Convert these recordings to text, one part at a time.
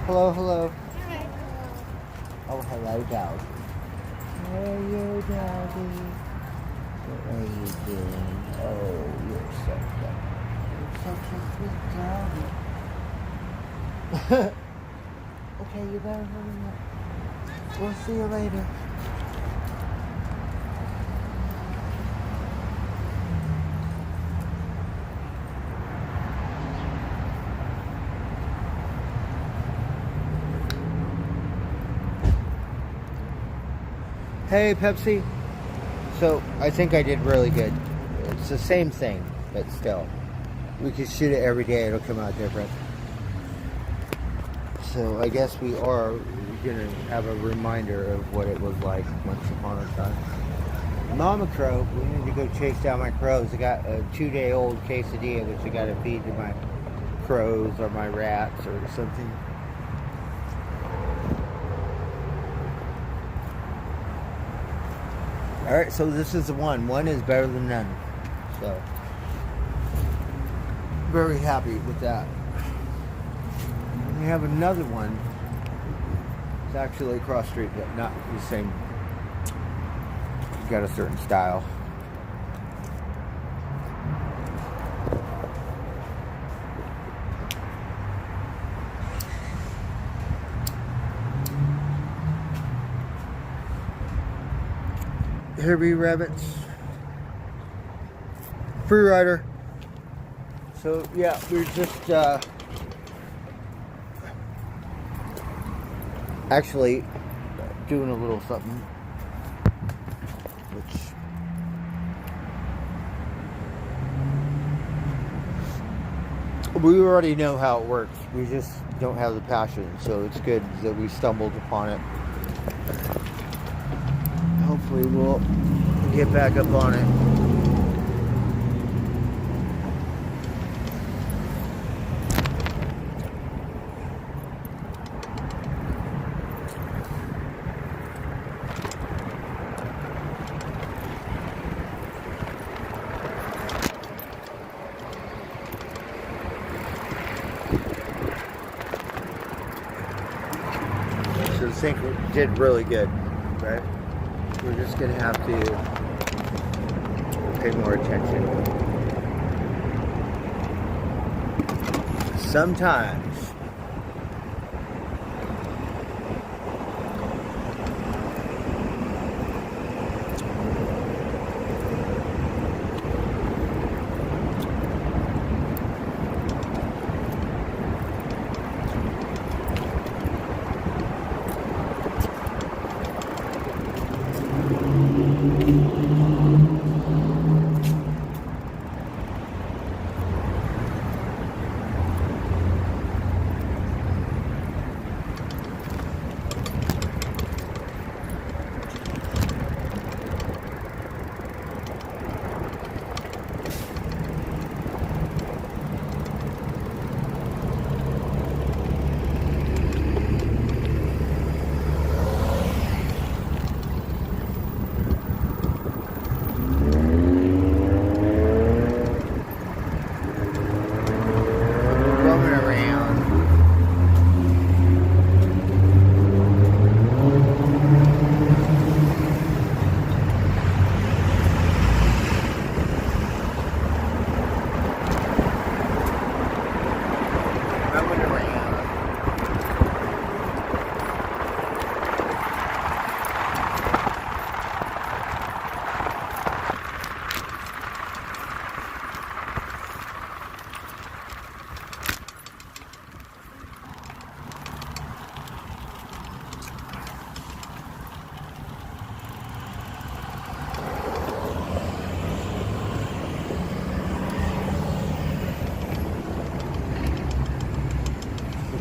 Hello, hello. Hi. Oh, hello, dog. Hello, doggy. What are you doing? Oh, you're such a sweet doggy. Okay, you better hurry up. We'll see you later. Hey, Pepsi. So, I think I did really good. It's the same thing, but still. We could shoot it every day. It'll come out different. So, I guess we are going to have a reminder of what it was like once upon a time. Mama Crow, we need to go chase down my crows. I got a 2-day-old quesadilla, which I got to feed to my crows or my rats or something. Alright, so this is the one. One is better than none. So, very happy with that. We have another one. It's actually across the street, but not the same. It's got a certain style. Herbie rabbits. Free rider. So yeah, we're just actually doing a little something, which we already know how it works. We just don't have the passion, so it's good that we stumbled upon it. Hopefully we'll get back up on it. So I think we did really good, right? We're just gonna have to pay more attention. Sometimes.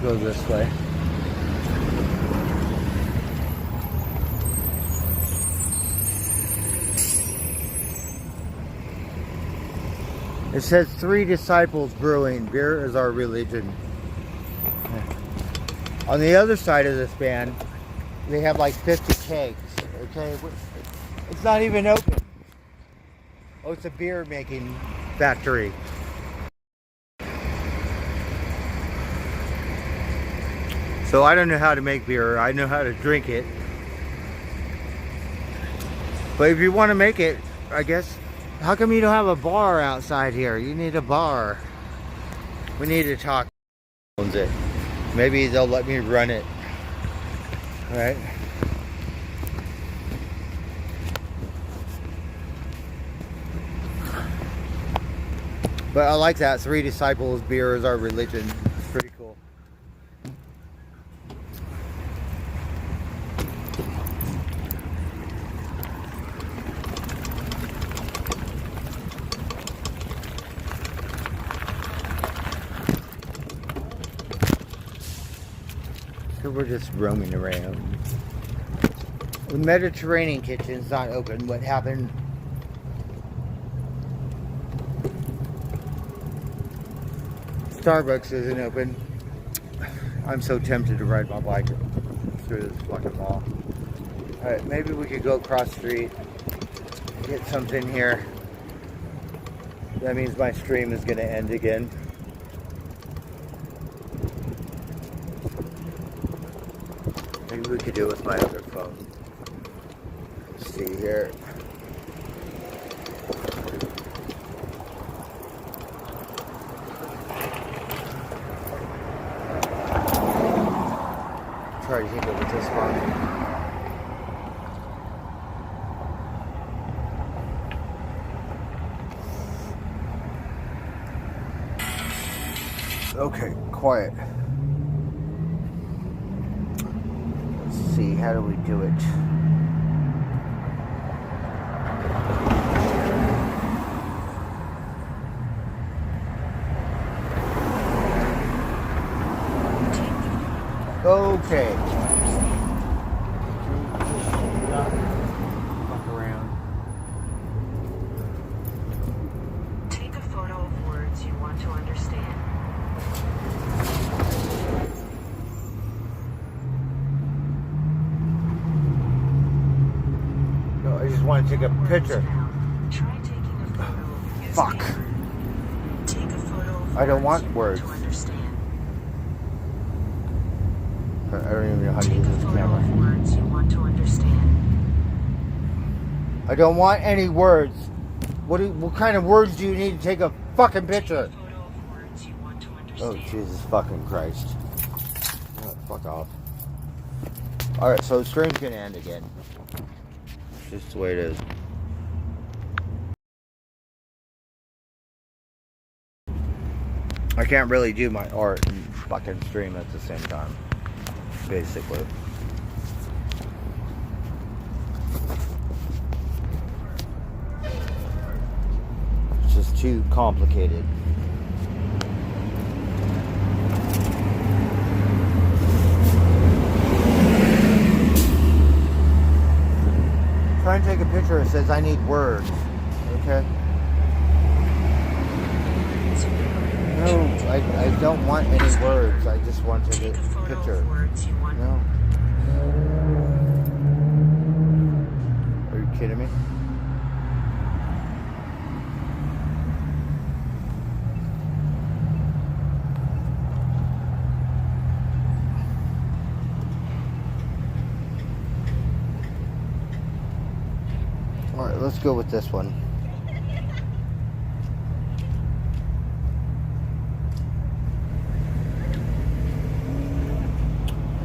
Go this way. It says 3 disciples brewing. Beer is our religion. On the other side of this band, they have like 50 kegs. Okay, it's not even open. Oh, it's a beer making factory. So I don't know how to make beer. I know how to drink it. But if you want to make it, I guess, how come you don't have a bar outside here? You need a bar. We need to talk. It. Maybe they'll let me run it. All right. But I like that. 3 disciples, beer is our religion. It's pretty cool. So we're just roaming around. The Mediterranean kitchen's not open. What happened? Starbucks isn't open. I'm so tempted to ride my bike through this fucking mall. Alright, maybe we could go across the street, get something here. That means my stream is going to end again. Maybe we could do it with my other phone. Let's see here. Try to take it with this one. Okay, quiet. Let's see, how do we do it? Okay. Fuck around. Take a photo of words you want to understand. No, I just want to take a picture. Try taking a photo using Fuck. Take a photo of I don't words want you words. to understand. I don't even know how to Take use a this photo camera. of words you want to understand. I don't want any words. What kind of words do you need to take a fucking picture? Take a photo of words you want to Oh, understand. Jesus fucking Christ. Oh, fuck off. Alright, so the stream's gonna end again. It's just the way it is. I can't really do my art and fucking stream at the same time. Basically. It's just too complicated. Try and take a picture. It says I need words. Okay? No, I don't want any words. I just want to take Take a a photo picture. of words you want. No. Are you kidding me? Alright, let's go with this one.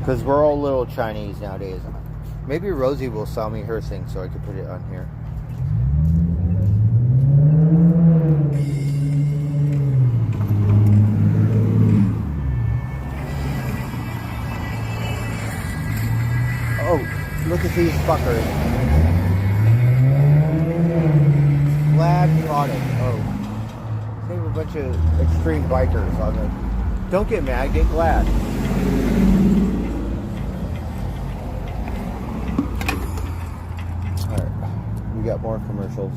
Because we're all little Chinese nowadays. Maybe Rosie will sell me her thing so I could put it on here. Oh, look at these fuckers. Glad product. Oh. They have a bunch of extreme bikers on the... Don't get mad, get glad. Alright, we got more commercials.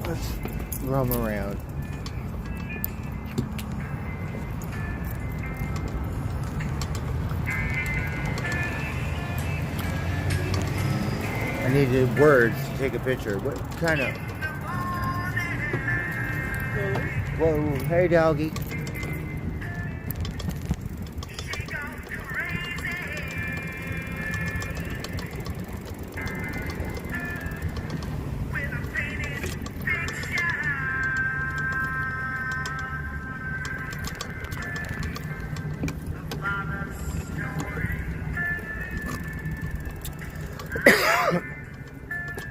Let's roam around. I needed words to take a picture. What kind of... Whoa, hey doggy.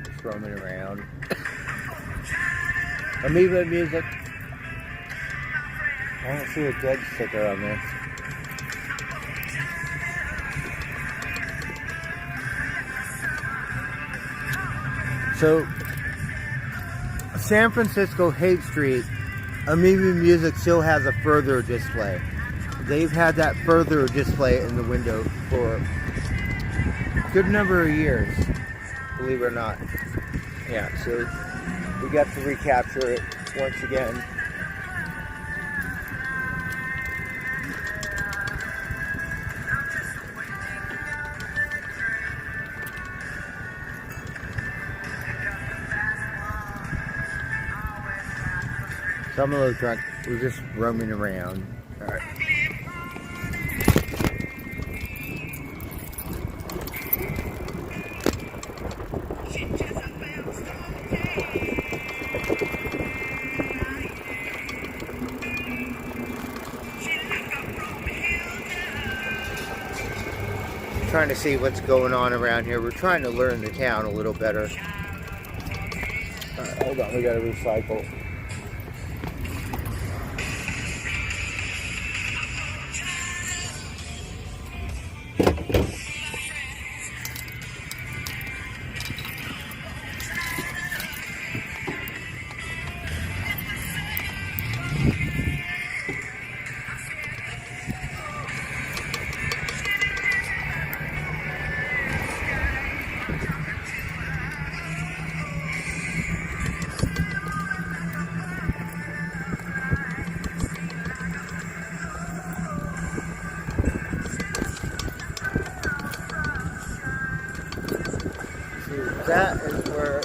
Just roaming around. Amoeba music. I don't see a dead sticker on this. So, San Francisco Hate Street, Amoeba Music still has a further display. They've had that further display in the window for a good number of years, believe it or not. Yeah, so we got to recapture it once again. So I'm a little drunk. We're just roaming around. All right. Trying to see what's going on around here. We're trying to learn the town a little better. All right, hold on, we gotta recycle. That is where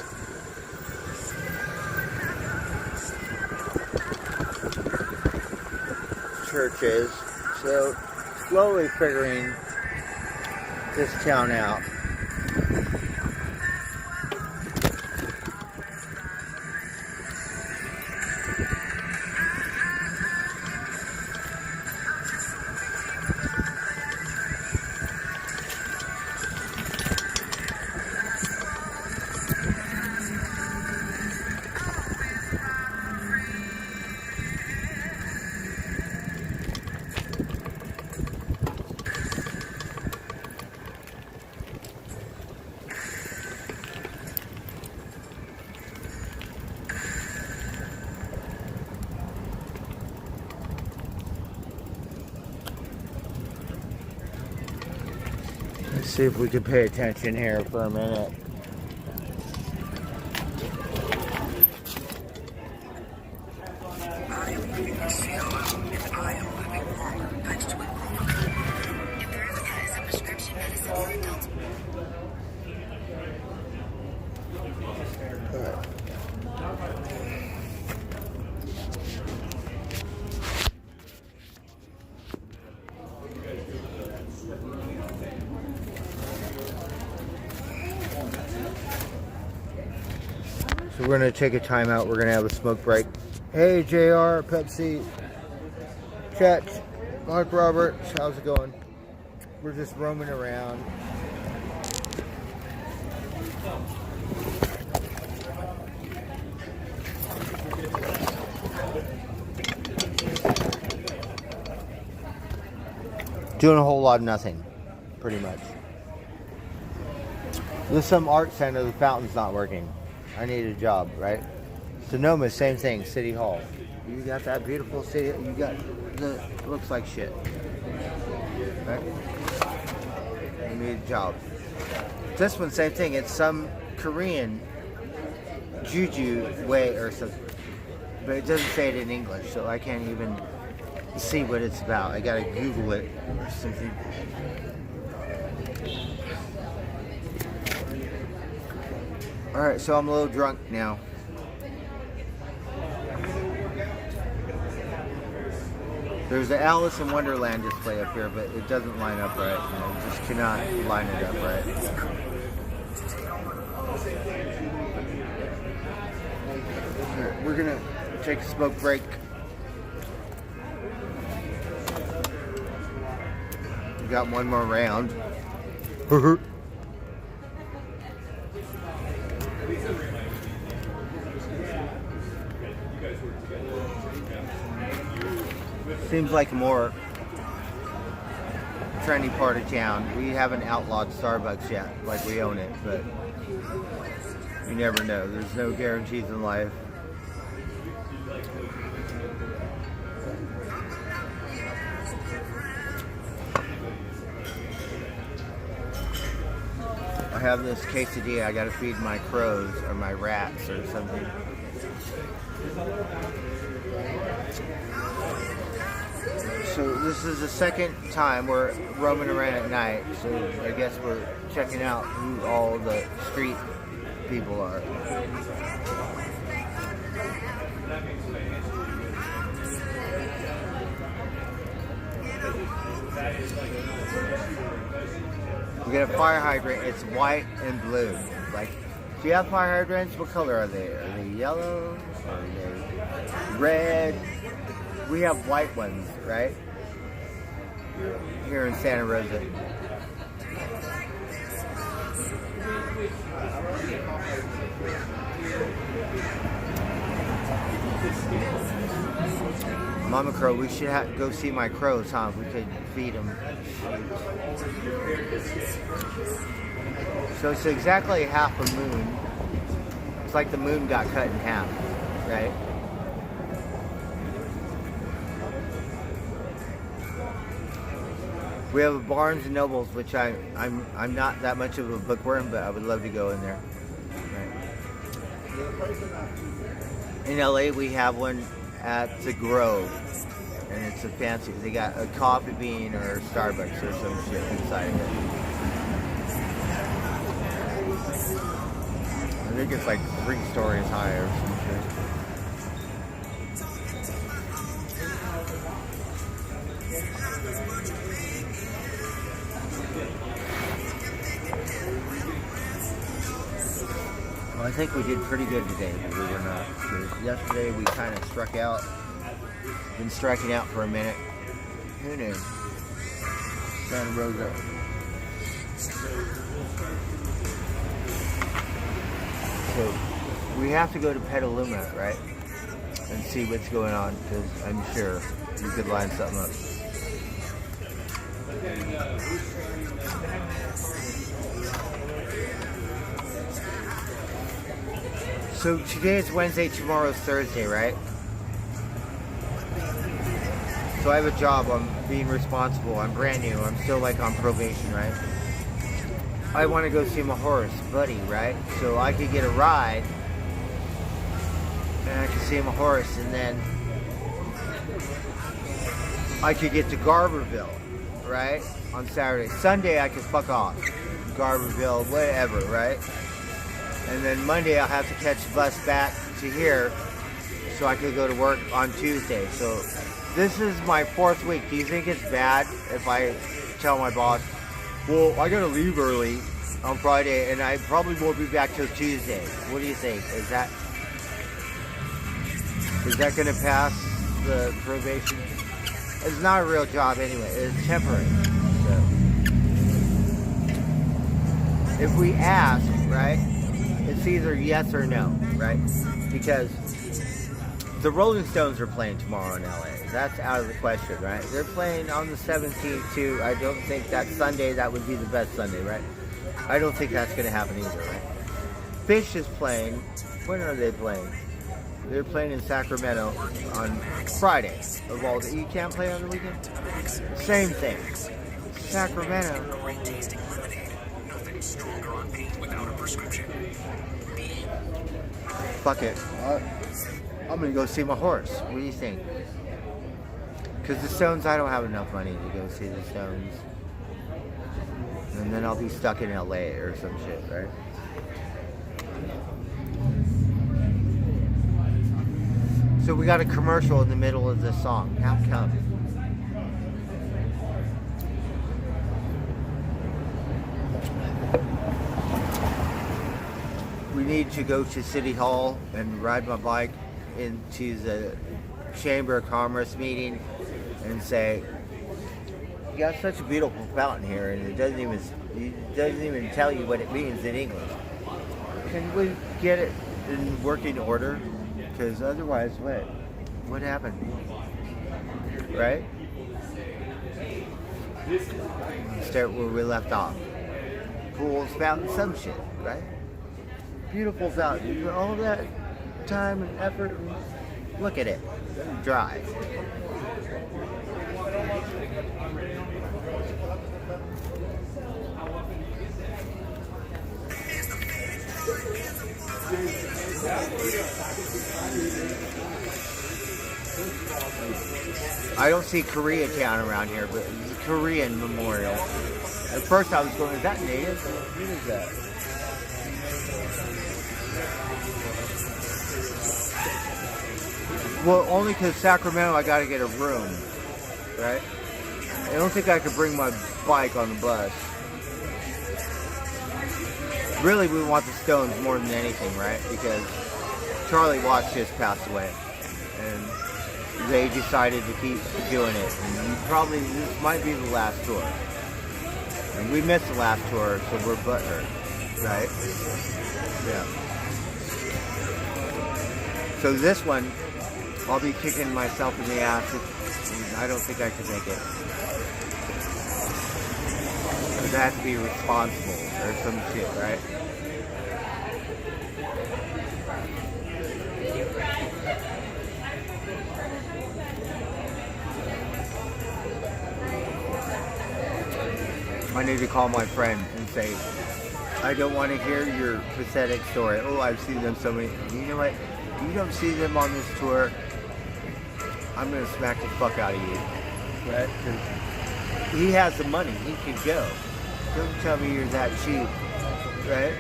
church is. So slowly figuring this town out. Let's see if we can pay attention here for a minute. I am living in Seattle, and I am living longer thanks to it. Imbruvica is a prescription medicine for adults. All right. So we're going to take a time out. We're going to have a smoke break. Hey, JR, Pepsi, Chet, Mark Roberts, how's it going? We're just roaming around. Doing a whole lot of nothing, pretty much. There's some art center, the fountain's not working. I need a job, right? Sonoma, same thing, City Hall. You got that beautiful city, you got the, looks like shit. Right? You need a job. This one, same thing, it's some Korean juju way or something. But it doesn't say it in English, so I can't even see what it's about. I gotta Google it or something. Alright, so I'm a little drunk now. There's the Alice in Wonderland display up here, but it doesn't line up right. Just cannot line it up right. We're gonna take a smoke break. We got one more round. Seems like a more trendy part of town. We haven't outlawed Starbucks yet, like we own it, but you never know. There's no guarantees in life. I have this quesadilla. I gotta feed my crows or my rats or something. So this is the second time we're roaming around at night, so I guess we're checking out who all the street people are. We got a fire hydrant. It's white and blue. Like, do you have fire hydrants? What color are they? Are they yellow? Are they red? We have white ones, right? Here in Santa Rosa. Mama Crow, we should go see my crows, huh? We could feed them. So it's exactly half a moon. It's like the moon got cut in half, right? We have a Barnes and Nobles, which I'm not that much of a bookworm, but I would love to go in there. Right. In LA, we have one at the Grove, and it's a fancy. They got a coffee bean or Starbucks or some shit inside of it. I think it's like 3 stories high or some shit. Well, I think we did pretty good today, believe it or not. Because yesterday we kind of struck out. Been striking out for a minute. Who knew? Santa Rosa. So we have to go to Petaluma, right? And see what's going on, because I'm sure you could line something up. So today is Wednesday, tomorrow's Thursday, right? So I have a job, I'm being responsible, I'm brand new, I'm still like on probation, right? I want to go see my horse, Buddy, right? So I could get a ride, and I could see my horse, and then I could get to Garberville, right? On Saturday. Sunday I could fuck off. Garberville, whatever, right? And then Monday I'll have to catch the bus back to here so I could go to work on Tuesday. So this is my 4th week. Do you think it's bad if I tell my boss, well, I gotta leave early on Friday and I probably won't be back till Tuesday? What do you think? Is that gonna pass the probation? It's not a real job anyway. It's temporary. So if we ask, right, it's either yes or no, right? Because the Rolling Stones are playing tomorrow in LA. That's out of the question, right? They're playing on the 17th too. I don't think that Sunday, that would be the best Sunday, right? I don't think that's going to happen either, right? Fish is playing. When are they playing? They're playing in Sacramento on Friday. Of all the, you can't play on the weekend? Same thing. Sacramento. Great tasting lemonade. Nothing stronger on pain without a prescription. Fuck it. I'm gonna go see my horse. What do you think? Because the Stones, I don't have enough money to go see the Stones. And then I'll be stuck in LA or some shit, right? So we got a commercial in the middle of the song. How come? need to go to City Hall and ride my bike into the Chamber of Commerce meeting and say, "You got such a beautiful fountain here, and it doesn't even tell you what it means in English. Can we get it in working order? Because otherwise, what happened, right?" Start where we left off. Pools, fountain, some shit, right? Beautiful fountain. All that time and effort. Look at it. Dry. I don't see Koreatown around here, but it's a Korean memorial. At first I was going, is that native? What is that? Well, only because Sacramento I gotta get a room, right? I don't think I could bring my bike on the bus. Really, we want the Stones more than anything, right? Because Charlie Watts just passed away, and they decided to keep doing it. And this might be the last tour. And we missed the last tour, so we're butthurt, right? Yeah. So this one, I'll be kicking myself in the ass if I don't think I can make it. Because I have to be responsible or some shit, right? I need to call my friend and say, I don't want to hear your pathetic story. Oh, I've seen them so many. You know what? You don't see them on this tour, I'm going to smack the fuck out of you. Right? 'Cause he has the money. He can go. Don't tell me you're that cheap. Right?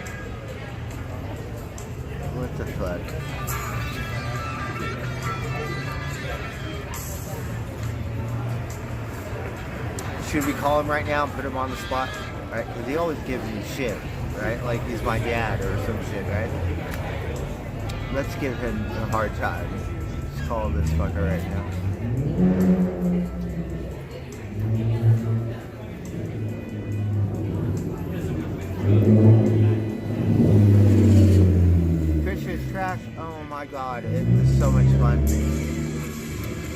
What the fuck? Should we call him right now and put him on the spot? Right? Because he always gives me shit. Right? Like he's my dad or some shit, right? Let's give him a hard time. Let's call this fucker right now. Fish is trash. Oh my god, it was so much fun.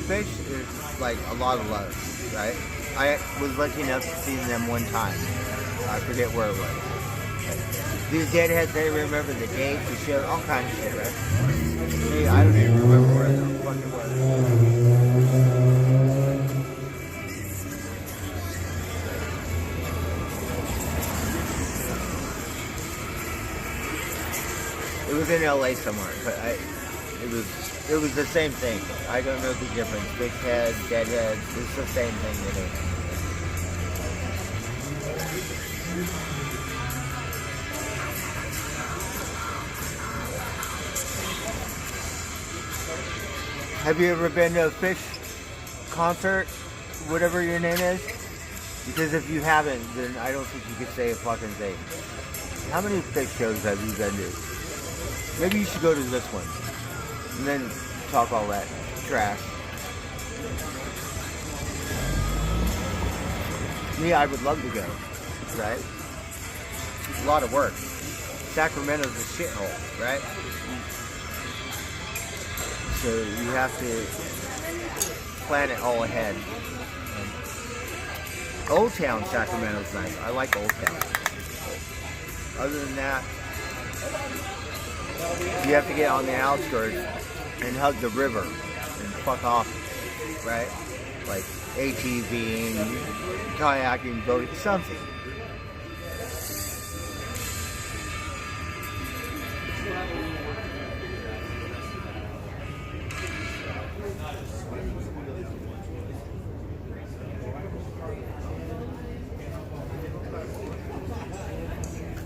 Fish is like a lot of love, right? I was lucky enough to see them one time. I forget where it was. These deadheads, they remember the dates, the show, all kinds of shit, right? Hey, I don't even remember where the fuck it was. It was in LA somewhere, but it was the same thing. I don't know the difference. Big head, deadhead, it's the same thing to me. Have you ever been to a Fish concert, whatever your name is? Because if you haven't, then I don't think you could say a fucking thing. How many Fish shows have you been to? Maybe you should go to this one, and then talk all that trash. Me, I would love to go, right? It's a lot of work. Sacramento's a shithole, right? So you have to plan it all ahead. Old Town Sacramento's nice. I like Old Town. Other than that, you have to get on the outskirts and hug the river and fuck off, right? Like ATVing, kayaking, boating, something.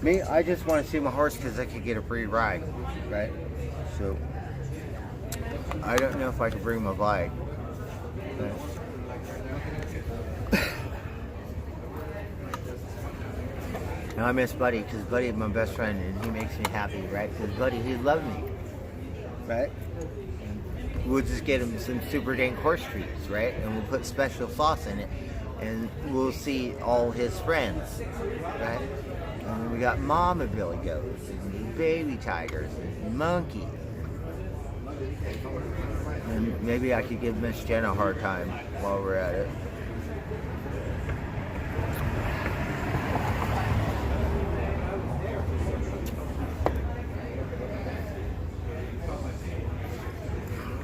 Me, I just want to see my horse because I could get a free ride, right? So, I don't know if I can bring my bike. And I miss Buddy because Buddy is my best friend and he makes me happy, right? Because Buddy, he loved me, right? And we'll just get him some super dank horse treats, right? And we'll put special sauce in it and we'll see all his friends, right? And then we got mama billy goats and baby tigers and monkey. And maybe I could give Miss Jen a hard time while we're at it.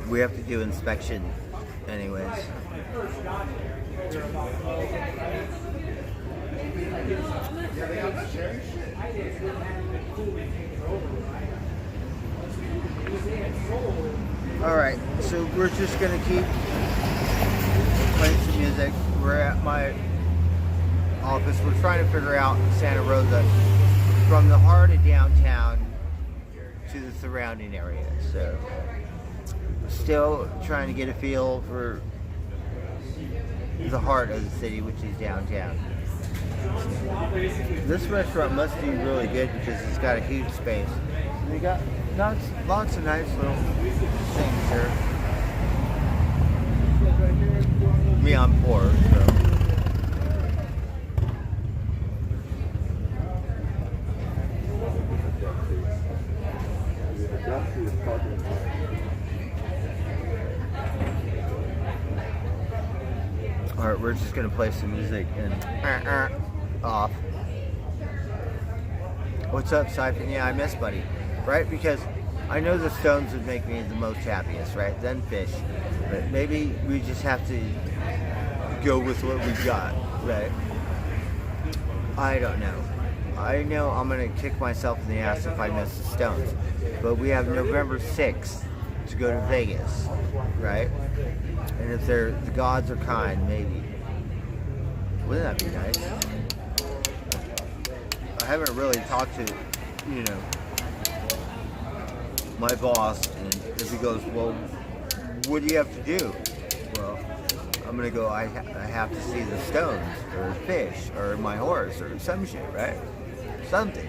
We have to do inspection anyways. Alright, so we're just gonna keep playing some music. We're at my office. We're trying to figure out Santa Rosa from the heart of downtown to the surrounding area. So still trying to get a feel for the heart of the city, which is downtown. This restaurant must be really good because it's got a huge space. They got lots of nice little things here. Me, I'm poor, so. Alright, we're just gonna play some music and off. What's up, Siphon? Yeah, I miss Buddy, right? Because I know the Stones would make me the most happiest, right? Then Fish. But maybe we just have to go with what we got, right? I don't know. I know I'm gonna kick myself in the ass if I miss the Stones. But we have November 6th to go to Vegas, right? And if the gods are kind, maybe. Wouldn't that be nice? I haven't really talked to, my boss, and if he goes, well, what do you have to do? Well, I'm gonna go, I have to see the Stones, or Fish, or my horse, or some shit, right? Something.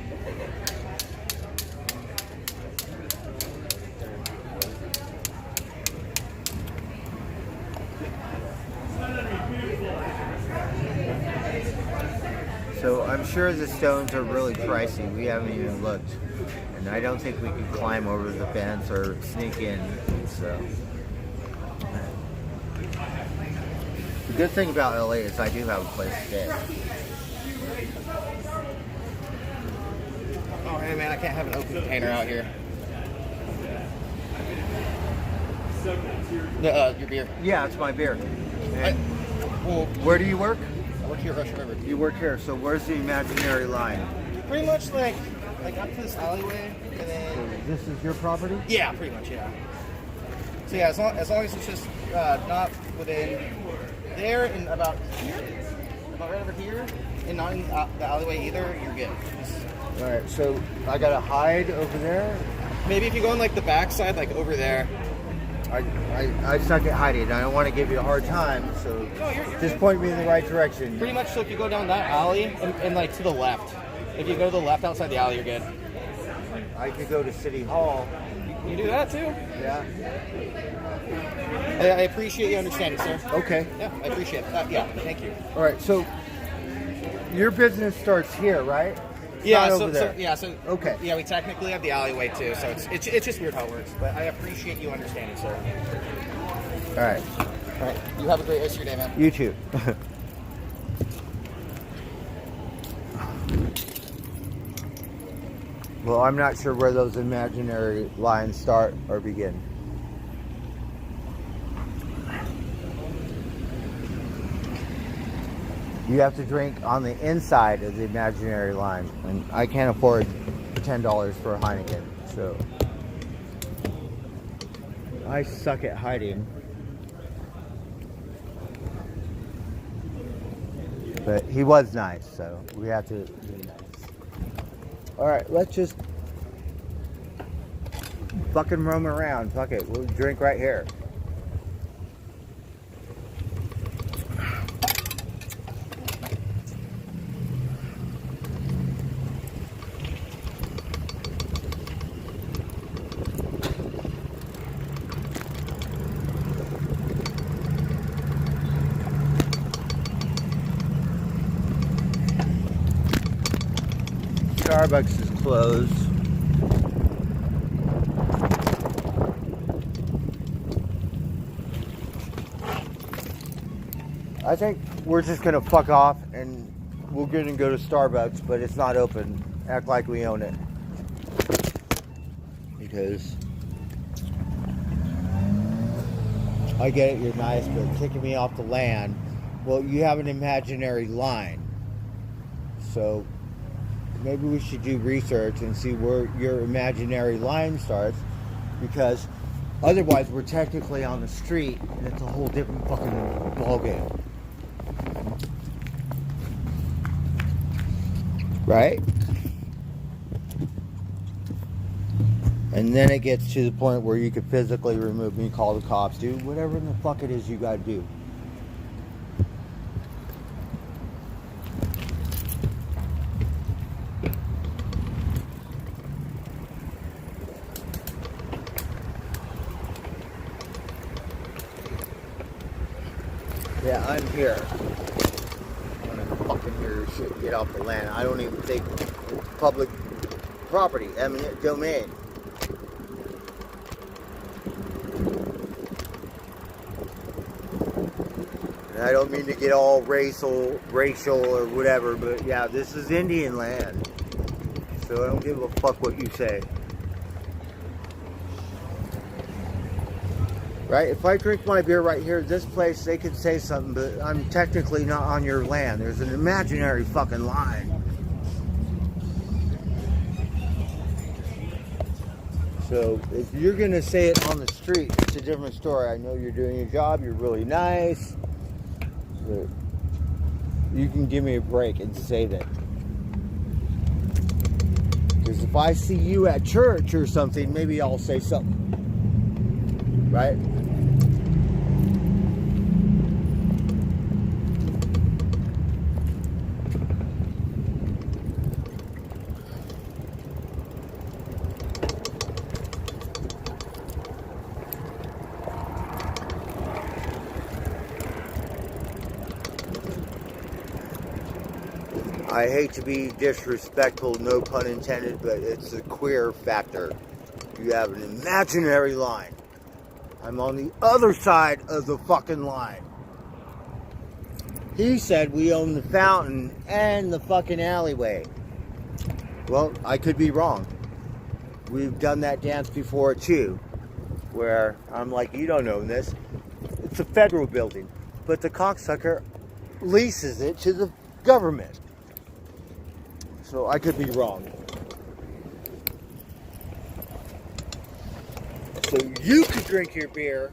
So I'm sure the Stones are really pricey. We haven't even looked. And I don't think we could climb over the fence or sneak in. So the good thing about LA is I do have a place to stay. Oh, hey man, I can't have an open container out here. Your beer. Yeah, it's my beer. And Well, where do you work? I work here at Rush River. You work here. So where's the imaginary line? Pretty much like up to this alleyway, and then This is your property? yeah, pretty much yeah. So yeah, as long as it's just not within there and about here, about right over here, and not in the alleyway either, you're good. All right. So I gotta hide over there. Maybe if you go on like the back side, like over there. I suck at hiding. I don't want to give you a hard time, so No, you're just good. point me in the right direction. Pretty much, so if you go down that alley and like to the left, if you go to the left outside the alley, you're good. I could go to City Hall. You do that too. Yeah. I appreciate you understanding, sir. Okay. Yeah, I appreciate that. Yeah, thank you. All right. So your business starts here, right? It's Yeah, not so, over there. Okay. Yeah, we technically have the alleyway too, so it's just weird how it works. But I appreciate you understanding, sir. All right. All right, you have a great rest of your day, man. You too. Well, I'm not sure where those imaginary lines start or begin. You have to drink on the inside of the imaginary line, and I can't afford $10 for a Heineken, so I suck at hiding. But he was nice, so we have to be nice. Alright, let's just fucking roam around. Fuck it, we'll drink right here. Starbucks is closed. I think we're just gonna fuck off and we're gonna go to Starbucks, but it's not open. Act like we own it. Because I get it, you're nice, but kicking me off the land, well, you have an imaginary line. So maybe we should do research and see where your imaginary line starts, because otherwise we're technically on the street and it's a whole different fucking ballgame. Right? And then it gets to the point where you could physically remove me, call the cops, do whatever in the fuck it is you gotta do. Yeah, I'm here. I'm gonna fucking hear your shit get off the land. I don't even think public property, eminent domain. And I don't mean to get all racial or whatever, but yeah, this is Indian land. So I don't give a fuck what you say. Right? If I drink my beer right here, this place, they could say something, but I'm technically not on your land. There's an imaginary fucking line. So if you're gonna say it on the street, it's a different story. I know you're doing your job, you're really nice, but you can give me a break and say that. Because if I see you at church or something, maybe I'll say something. Right? I hate to be disrespectful, no pun intended, but it's a queer factor. You have an imaginary line. I'm on the other side of the fucking line. He said we own the fountain and the fucking alleyway. Well, I could be wrong. We've done that dance before too, where I'm like, you don't own this. It's a federal building, but the cocksucker leases it to the government. So I could be wrong. So you could drink your beer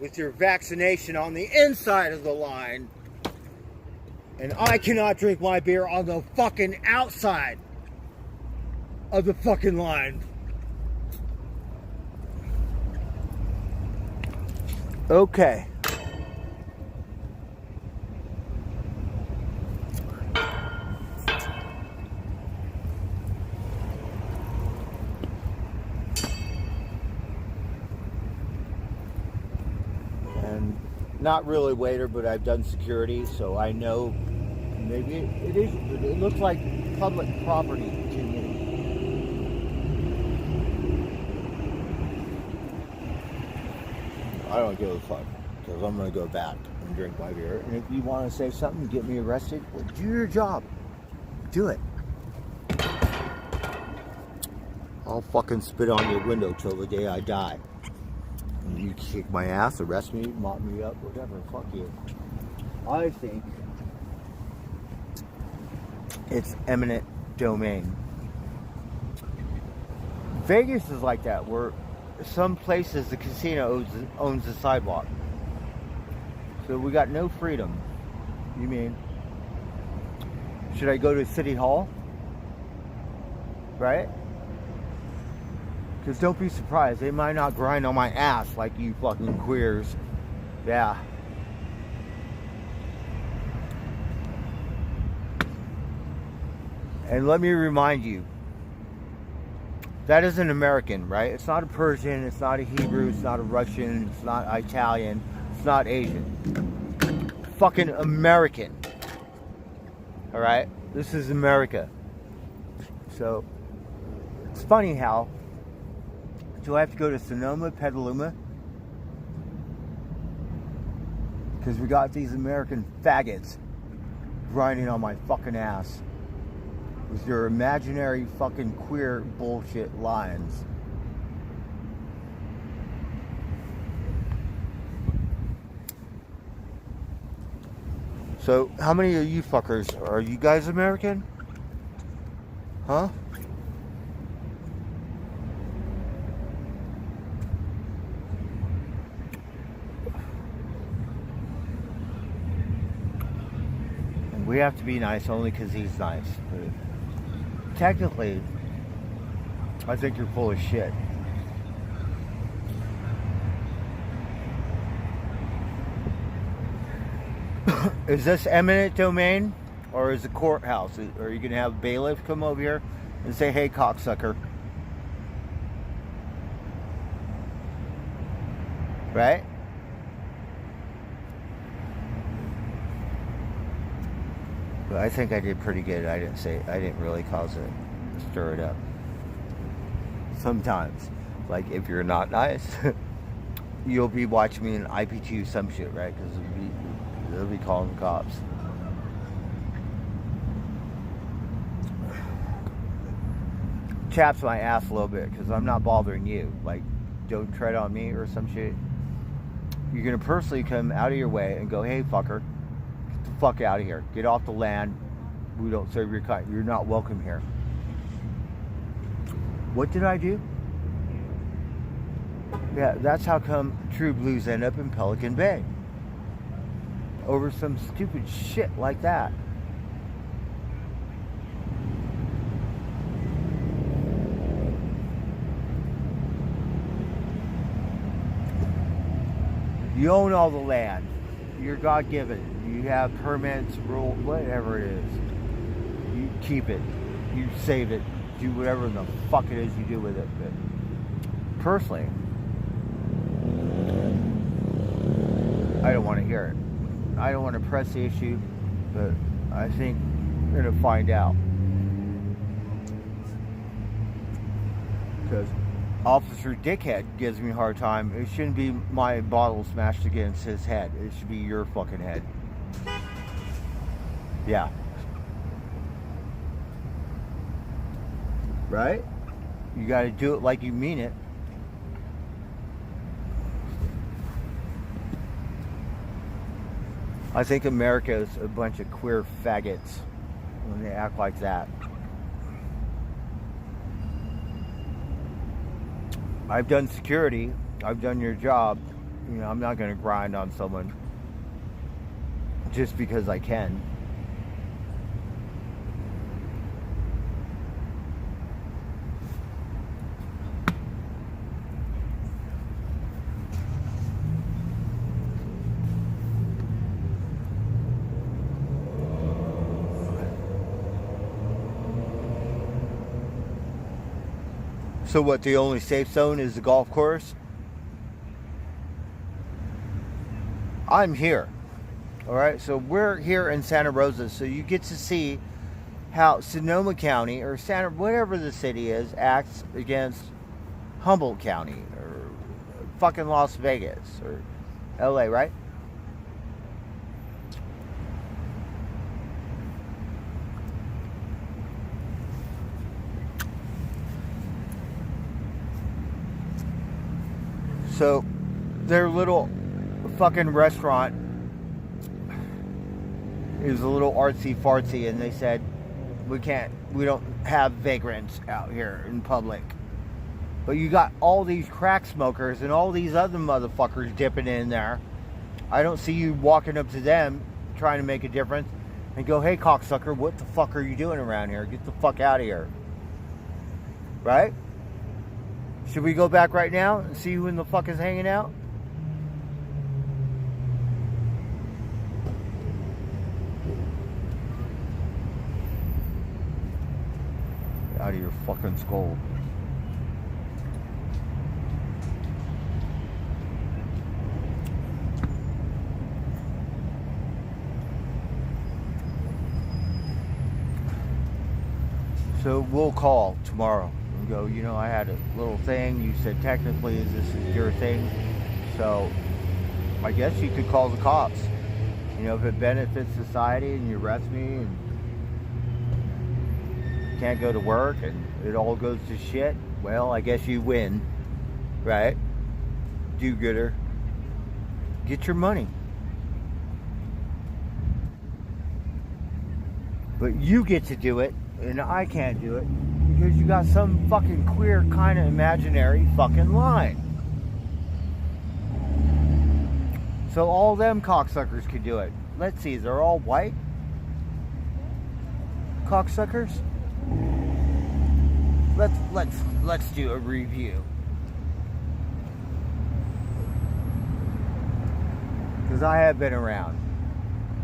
with your vaccination on the inside of the line, and I cannot drink my beer on the fucking outside of the fucking line. Okay. And not really waiter, but I've done security, so I know maybe it is. It looks like public property to me. I don't give a fuck, because I'm going to go back and drink my beer. And if you want to say something, get me arrested, well, do your job. Do it. I'll fucking spit on your window till the day I die. And you kick my ass, arrest me, mop me up, whatever. Fuck you. I think it's eminent domain. Vegas is like that, where some places the casino owns the sidewalk. So we got no freedom. You mean, should I go to City Hall? Right? Because don't be surprised, they might not grind on my ass like you fucking queers. Yeah. And let me remind you, that is an American, right? It's not a Persian, it's not a Hebrew, it's not a Russian, it's not Italian, it's not Asian. Fucking American. Alright? This is America. So it's funny how do I have to go to Sonoma, Petaluma? Because we got these American faggots grinding on my fucking ass with their imaginary fucking queer bullshit lines. So, how many of you fuckers, are you guys American? Huh? And we have to be nice only because he's nice. But technically, I think you're full of shit. Is this eminent domain or is it courthouse? Are you going to have a bailiff come over here and say, hey, cocksucker? Right? But I think I did pretty good. I didn't really cause it, stir it up. Sometimes, like if you're not nice, you'll be watching me in IP2 some shit, right? Because they'll be calling the cops. Chaps my ass a little bit because I'm not bothering you. Like, don't tread on me or some shit. You're gonna personally come out of your way and go, hey, fucker, get the fuck out of here. Get off the land. We don't serve your kind. You're not welcome here. What did I do? Yeah, that's how come True Blues end up in Pelican Bay. Over some stupid shit like that. You own all the land. You're God-given. You have permits, rules, whatever it is. You keep it. You save it. Do whatever the fuck it is you do with it. But personally, I don't want to hear it. I don't want to press the issue, but I think we're going to find out. Because Officer Dickhead gives me a hard time. It shouldn't be my bottle smashed against his head. It should be your fucking head. Yeah. Right? You got to do it like you mean it. I think America is a bunch of queer faggots when they act like that. I've done security. I've done your job. You know, I'm not going to grind on someone just because I can. So what, the only safe zone is the golf course? I'm here. Alright, so we're here in Santa Rosa, so you get to see how Sonoma County, or Santa, whatever the city is, acts against Humboldt County, or fucking Las Vegas, or LA, right? So, their little fucking restaurant is a little artsy fartsy, and they said, we don't have vagrants out here in public. But you got all these crack smokers and all these other motherfuckers dipping in there. I don't see you walking up to them trying to make a difference and go, hey, cocksucker, what the fuck are you doing around here? Get the fuck out of here. Right? Should we go back right now and see who in the fuck is hanging out? Out of your fucking skull. So we'll call tomorrow and go, you know, I had a little thing. You said technically this is your thing. So I guess you could call the cops. You know, if it benefits society and you arrest me and can't go to work and it all goes to shit, well, I guess you win, right? Do-gooder. Get your money. But you get to do it, and I can't do it because you got some fucking queer kind of imaginary fucking line. So all them cocksuckers could do it. Let's see, they're all white cocksuckers. Let's do a review. Because I have been around,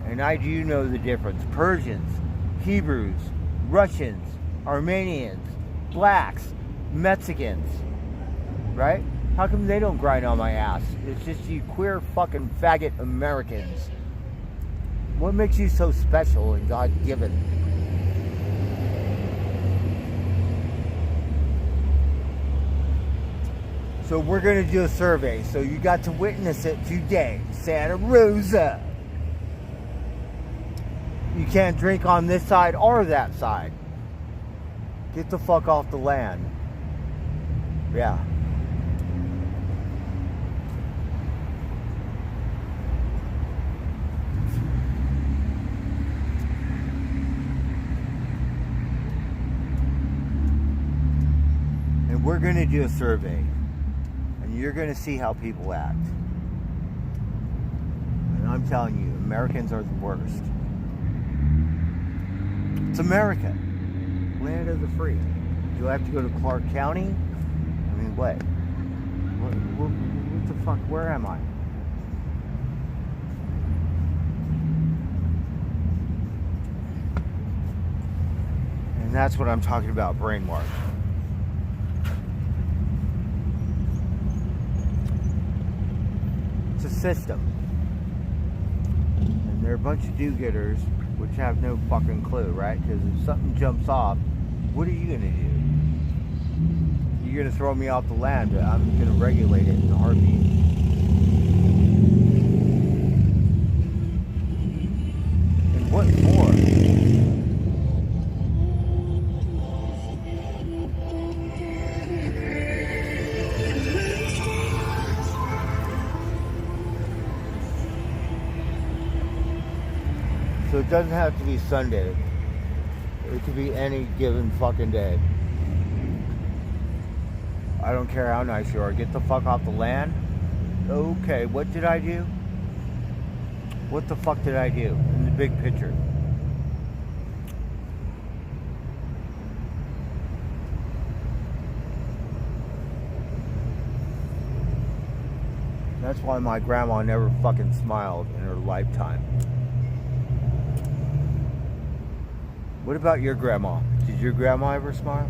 and I do know the difference. Persians, Hebrews, Russians, Armenians, blacks, Mexicans, right? How come they don't grind on my ass? It's just you queer fucking faggot Americans. What makes you so special and God-given? So we're going to do a survey. So you got to witness it today. Santa Rosa. You can't drink on this side or that side. Get the fuck off the land. Yeah. And we're going to do a survey. And you're going to see how people act. And I'm telling you, Americans are the worst. It's America. Land of the free. Do I have to go to Clark County? I mean, what? What the fuck? Where am I? And that's what I'm talking about, brainwash. It's a system. And they're a bunch of do-getters which have no fucking clue, right? Because if something jumps off, what are you going to do? You're going to throw me off the land, but I'm going to regulate it in a heartbeat. And what for? So it doesn't have to be Sunday. It could be any given fucking day. I don't care how nice you are. Get the fuck off the land. Okay, what did I do? What the fuck did I do in the big picture? That's why my grandma never fucking smiled in her lifetime. What about your grandma? Did your grandma ever smile?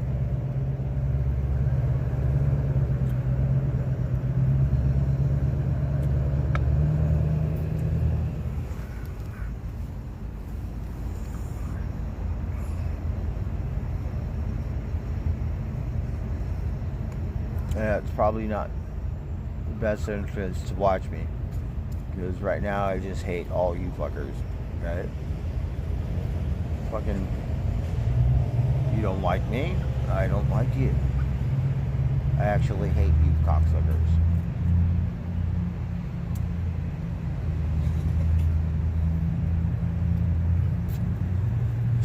Yeah, it's probably not the best interest to watch me. Because right now I just hate all you fuckers. Right? Fucking... You don't like me, I don't like you. I actually hate you cocksuckers.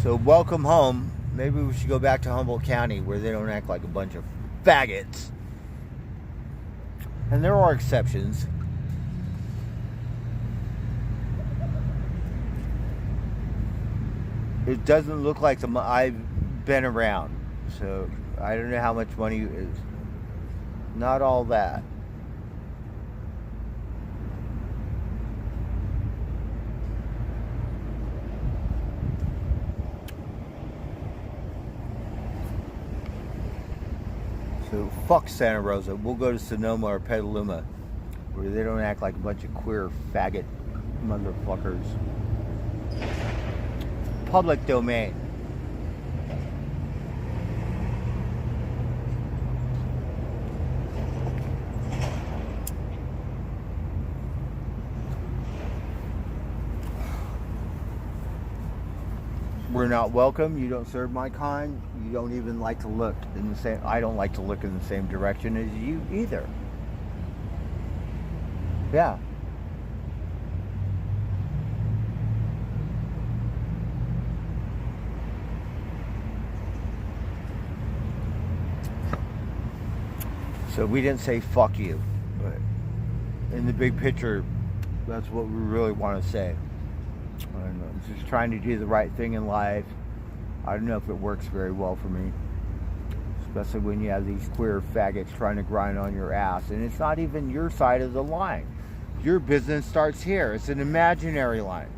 So welcome home. Maybe we should go back to Humboldt County where they don't act like a bunch of faggots. And there are exceptions. It doesn't look like I've been around, so I don't know how much money is. Not all that. So fuck Santa Rosa. We'll go to Sonoma or Petaluma, where they don't act like a bunch of queer faggot motherfuckers. Public domain. we're not welcome. You don't serve my kind. You don't even like to look in the same. I don't like to look in the same direction as you either. Yeah. So we didn't say fuck you, but in the big picture, that's what we really want to say. I'm just trying to do the right thing in life. I don't know if it works very well for me, especially when you have these queer faggots trying to grind on your ass, and it's not even your side of the line. Your business starts here. It's an imaginary line.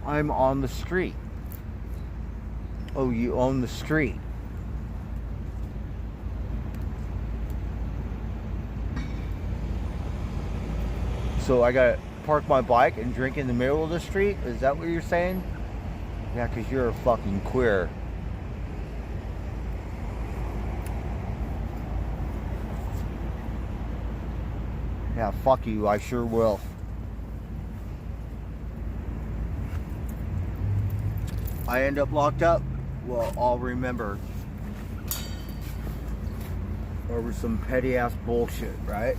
I'm on the street. Oh, you own the street. So I gotta park my bike and drink in the middle of the street? Is that what you're saying? Yeah, because you're a fucking queer. Yeah, fuck you, I sure will. I end up locked up? Well, I'll remember. Over some petty ass bullshit, right?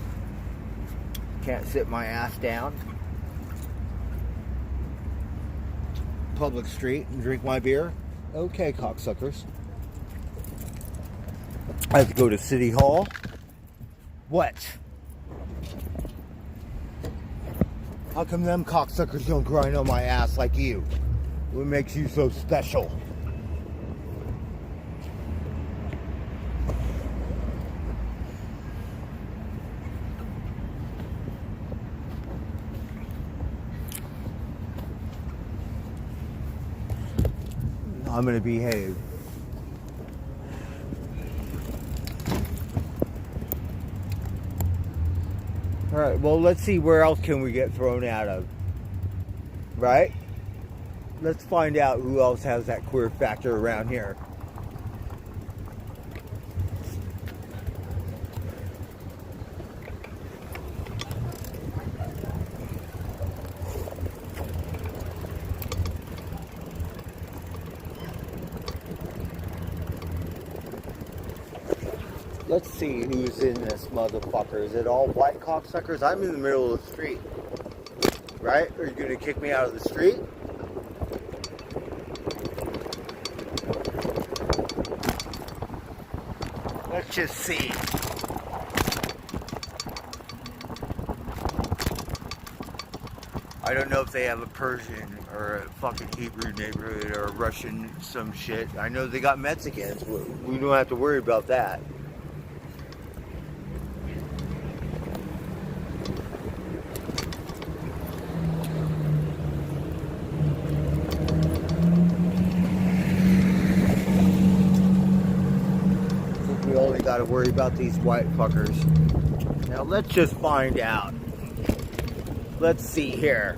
Can't sit my ass down. Public street and drink my beer. Okay, cocksuckers. I have to go to City Hall. What? How come them cocksuckers don't grind on my ass like you? What makes you so special? I'm gonna behave. Alright, well, let's see where else can we get thrown out of. Right? Let's find out who else has that queer factor around here. Let's see who's in this motherfucker. Is it all white cocksuckers? I'm in the middle of the street. Right? Are you going to kick me out of the street? Let's just see. I don't know if they have a Persian or a fucking Hebrew neighborhood or a Russian some shit. I know they got Mexicans. We don't have to worry about that. Got to worry about these white fuckers. Now let's just find out. Let's see here.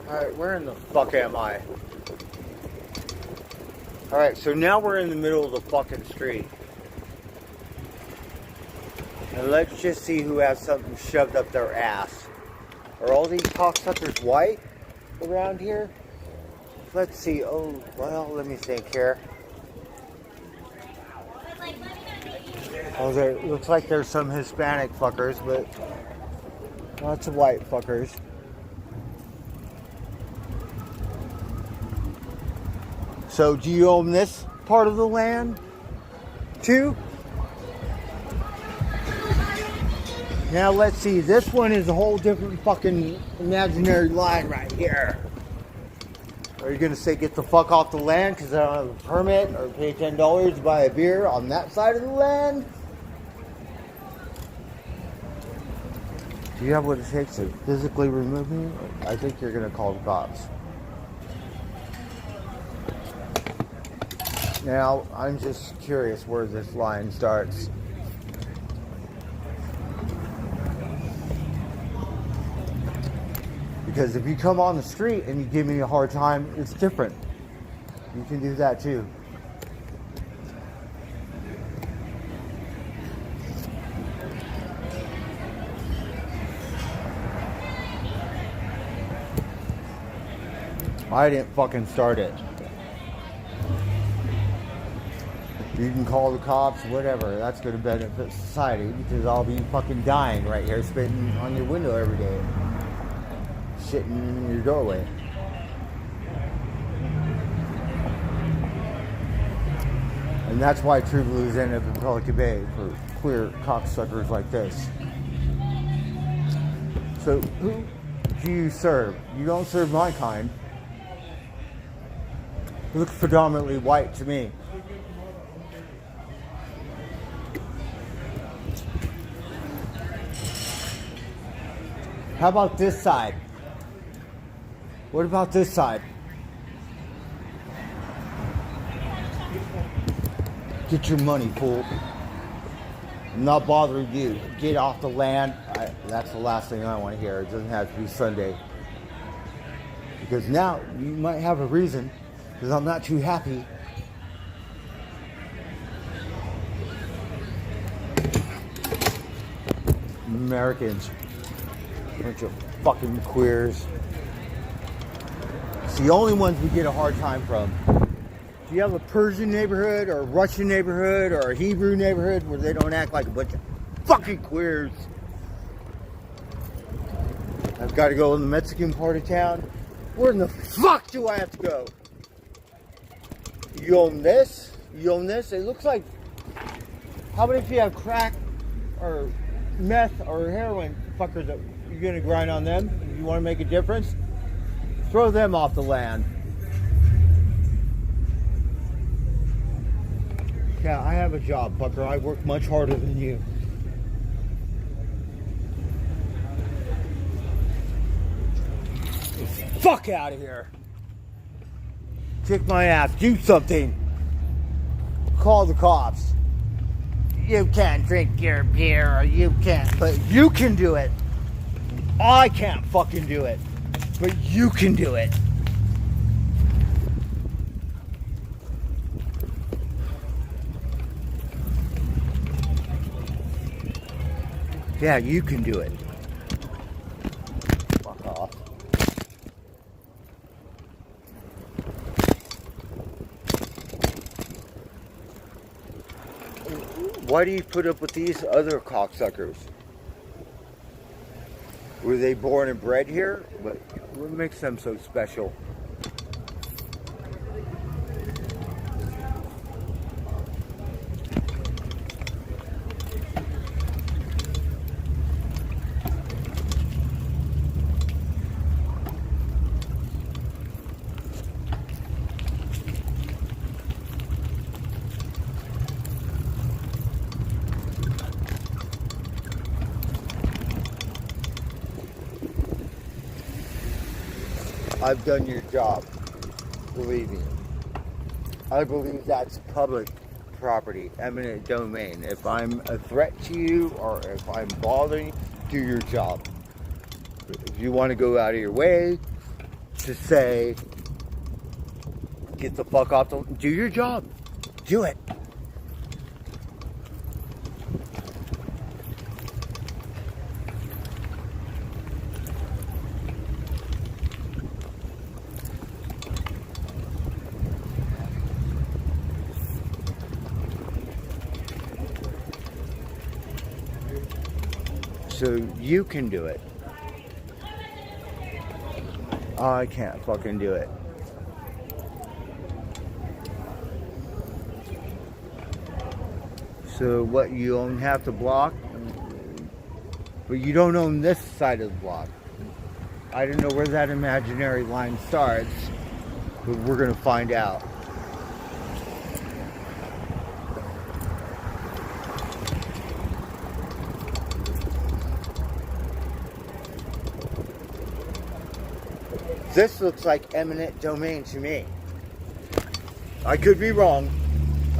Alright, where in the fuck am I? Alright, so now we're in the middle of the fucking street. And let's just see who has something shoved up their ass. Are all these cocksuckers white around here? Let's see. Oh, well, let me think here. Oh, there looks like there's some Hispanic fuckers, but lots of white fuckers. So, do you own this part of the land, too? Now, let's see. This one is a whole different fucking imaginary line right here. Are you going to say, get the fuck off the land because I don't have a permit, or pay $10 to buy a beer on that side of the land? Do you have what it takes to physically remove me? I think you're going to call the cops. Now, I'm just curious where this line starts. Because if you come on the street and you give me a hard time, it's different. You can do that too. I didn't fucking start it. You can call the cops, whatever. That's going to benefit society because I'll be fucking dying right here, spitting on your window every day, shitting in your doorway. And that's why True Blues end up in Pelican Bay for queer cocksuckers like this. So who do you serve? You don't serve my kind. It looks predominantly white to me. How about this side? What about this side? Get your money, fool. I'm not bothering you. Get off the land. That's the last thing I want to hear. It doesn't have to be Sunday. Because now you might have a reason. Because I'm not too happy. Americans. Bunch of fucking queers. It's the only ones we get a hard time from. Do you have a Persian neighborhood or a Russian neighborhood or a Hebrew neighborhood where they don't act like a bunch of fucking queers? I've got to go in the Mexican part of town. Where in the fuck do I have to go? You own this? You own this? It looks like... How about if you have crack or meth or heroin fuckers that you're going to grind on them? If you want to make a difference, throw them off the land. Yeah, I have a job, fucker. I work much harder than you. Fuck out of here. Kick my ass. Do something. Call the cops. You can't drink your beer, or you can't, but you can do it. I can't fucking do it, but you can do it. Yeah, you can do it. Fuck off. Why do you put up with these other cocksuckers? Were they born and bred here? But what makes them so special? I've done your job, believe me. I believe that's public property, eminent domain. If I'm a threat to you or if I'm bothering you, do your job. If you want to go out of your way to say, get the fuck off the... Do your job. Do it. So you can do it. I can't fucking do it. So what, you own half the block? But you don't own this side of the block. I don't know where that imaginary line starts, but we're gonna find out. This looks like eminent domain to me. I could be wrong.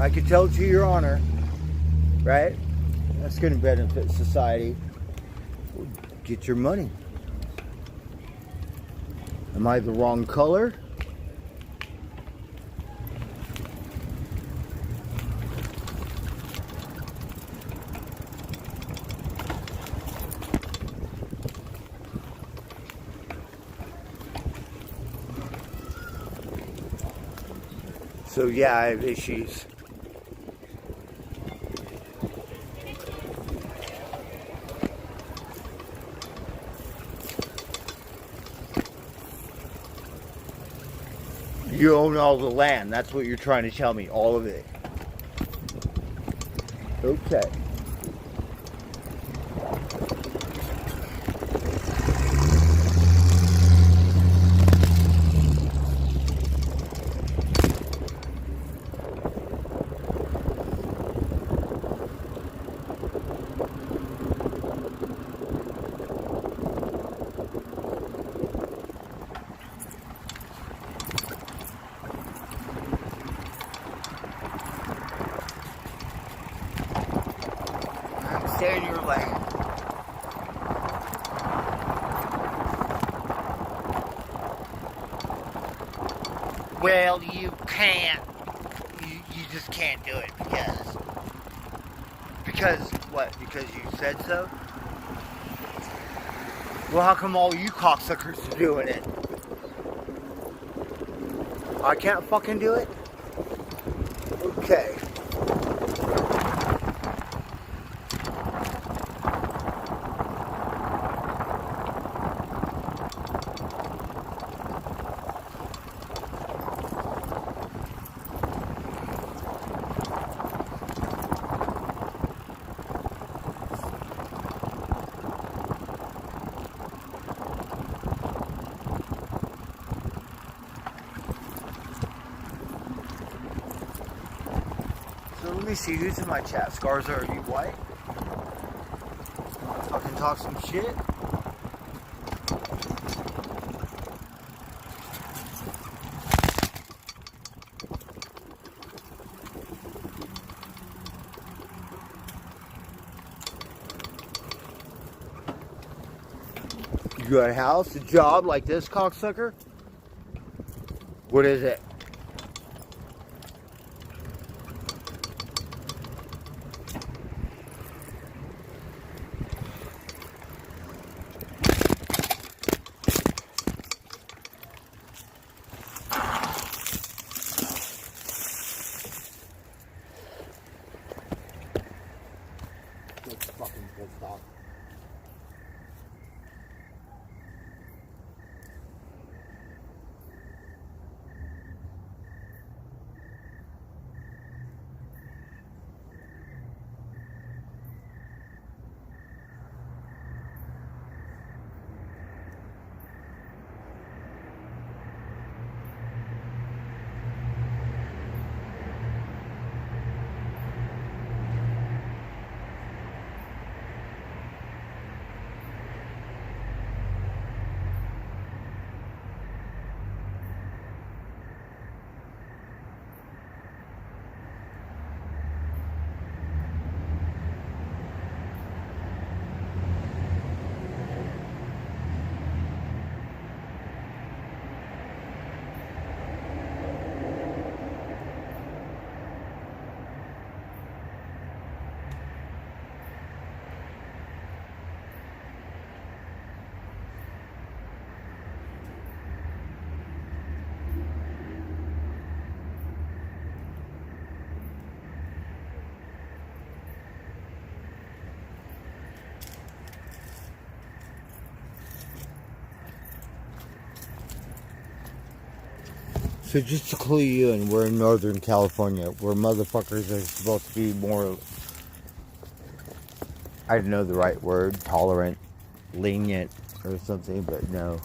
I could tell it to your honor, right? That's going to benefit society. Get your money. Am I the wrong color? So yeah, I have issues. You own all the land. That's what you're trying to tell me. All of it. Okay. Stay in your lane. Well, you can't. You just can't do it because what? Because you said so? Well, how come all you cocksuckers are doing it? I can't fucking do it? Okay. So let me see who's in my chat. Scarza, are you white? Fucking talk some shit. You got a house, a job like this cocksucker? What is it? It's fucking pissed off. So just to clue you in, we're in Northern California, where motherfuckers are supposed to be more, I don't know the right word, tolerant, lenient, or something, but no.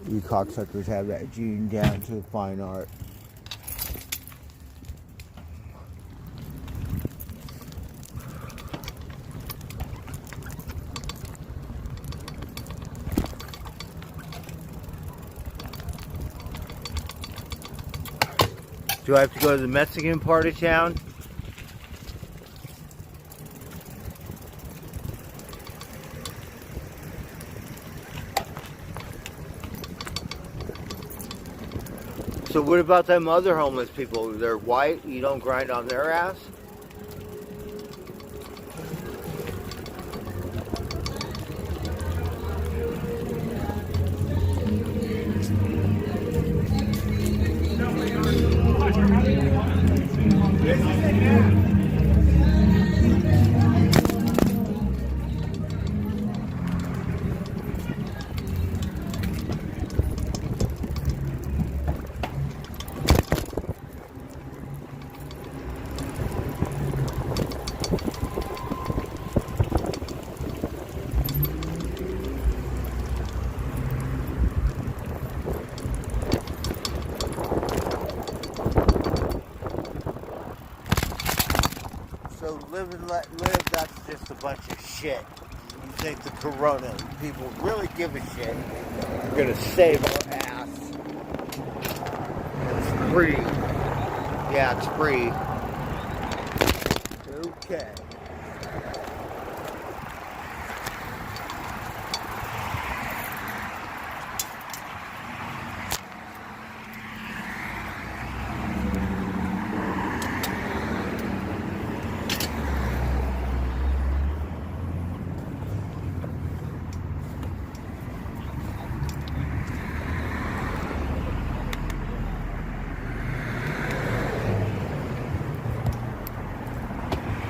You cocksuckers have that gene down to a fine art. Do I have to go to the Mexican part of town? So what about them other homeless people? They're white, you don't grind on their ass? So live and let live, that's just a bunch of shit. You think the corona people really give a shit? We're gonna save our ass. It's free. Yeah, it's free. Okay.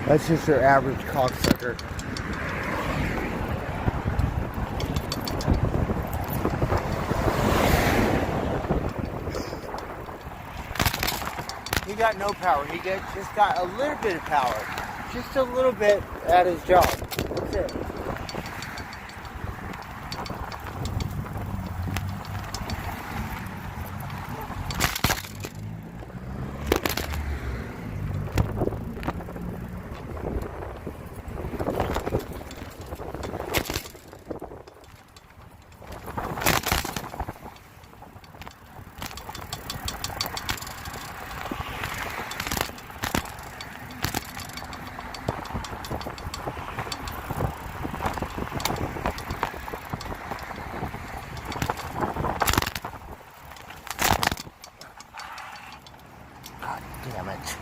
That's just your average cocksucker. He got no power. He just got a little bit of power. Just a little bit at his job. That's it. Damn it.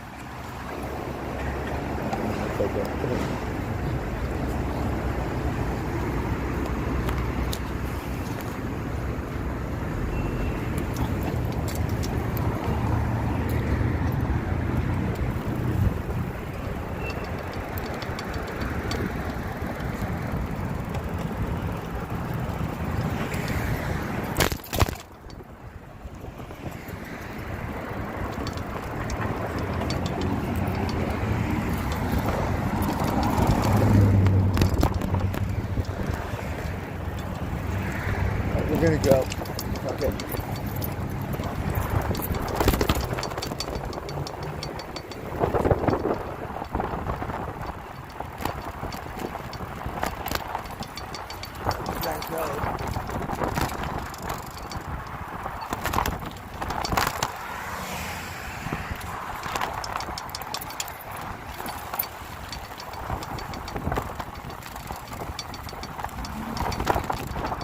We're gonna go. Okay. Let's go.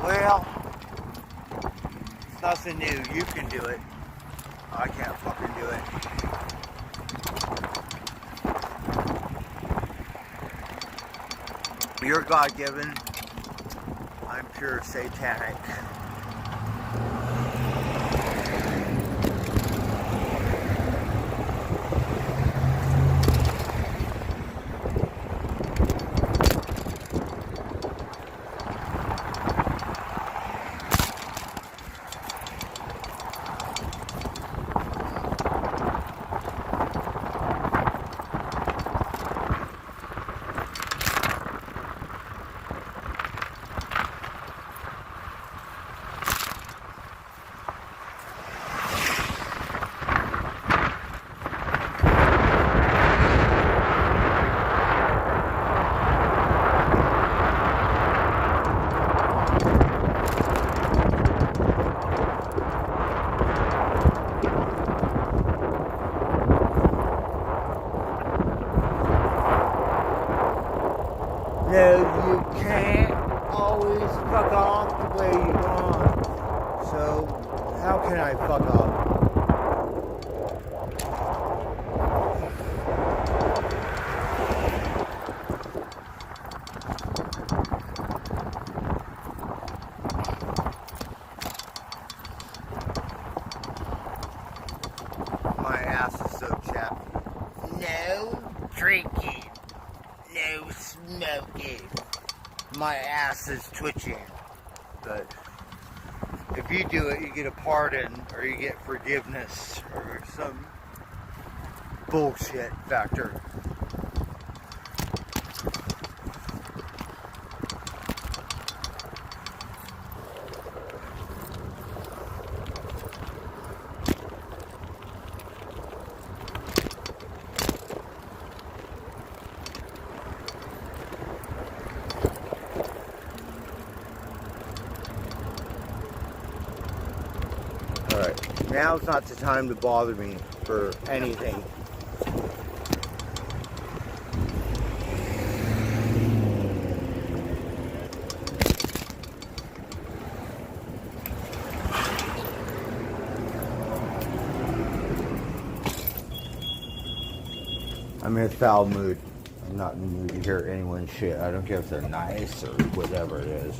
Well, it's nothing new. You can do it. I can't fucking do it. You're God-given. I'm pure satanic. No, you can't always fuck off the way you want. So, how can I fuck off? my ass is twitching. But if you do it, you get a pardon or you get forgiveness or some bullshit factor. Alright, now's not the time to bother me for anything. I'm in a foul mood. I'm not in the mood to hear anyone's shit. I don't care if they're nice or whatever it is.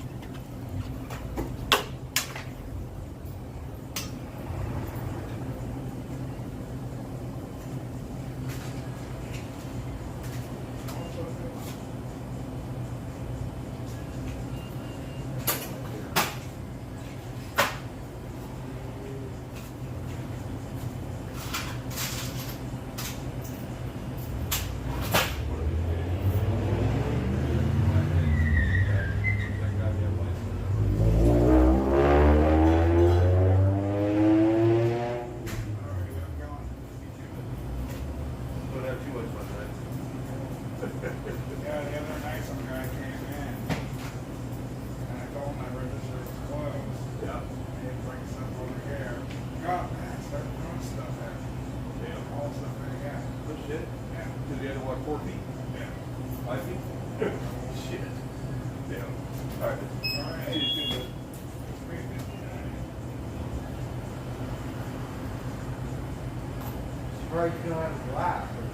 Surprised you don't have a glass right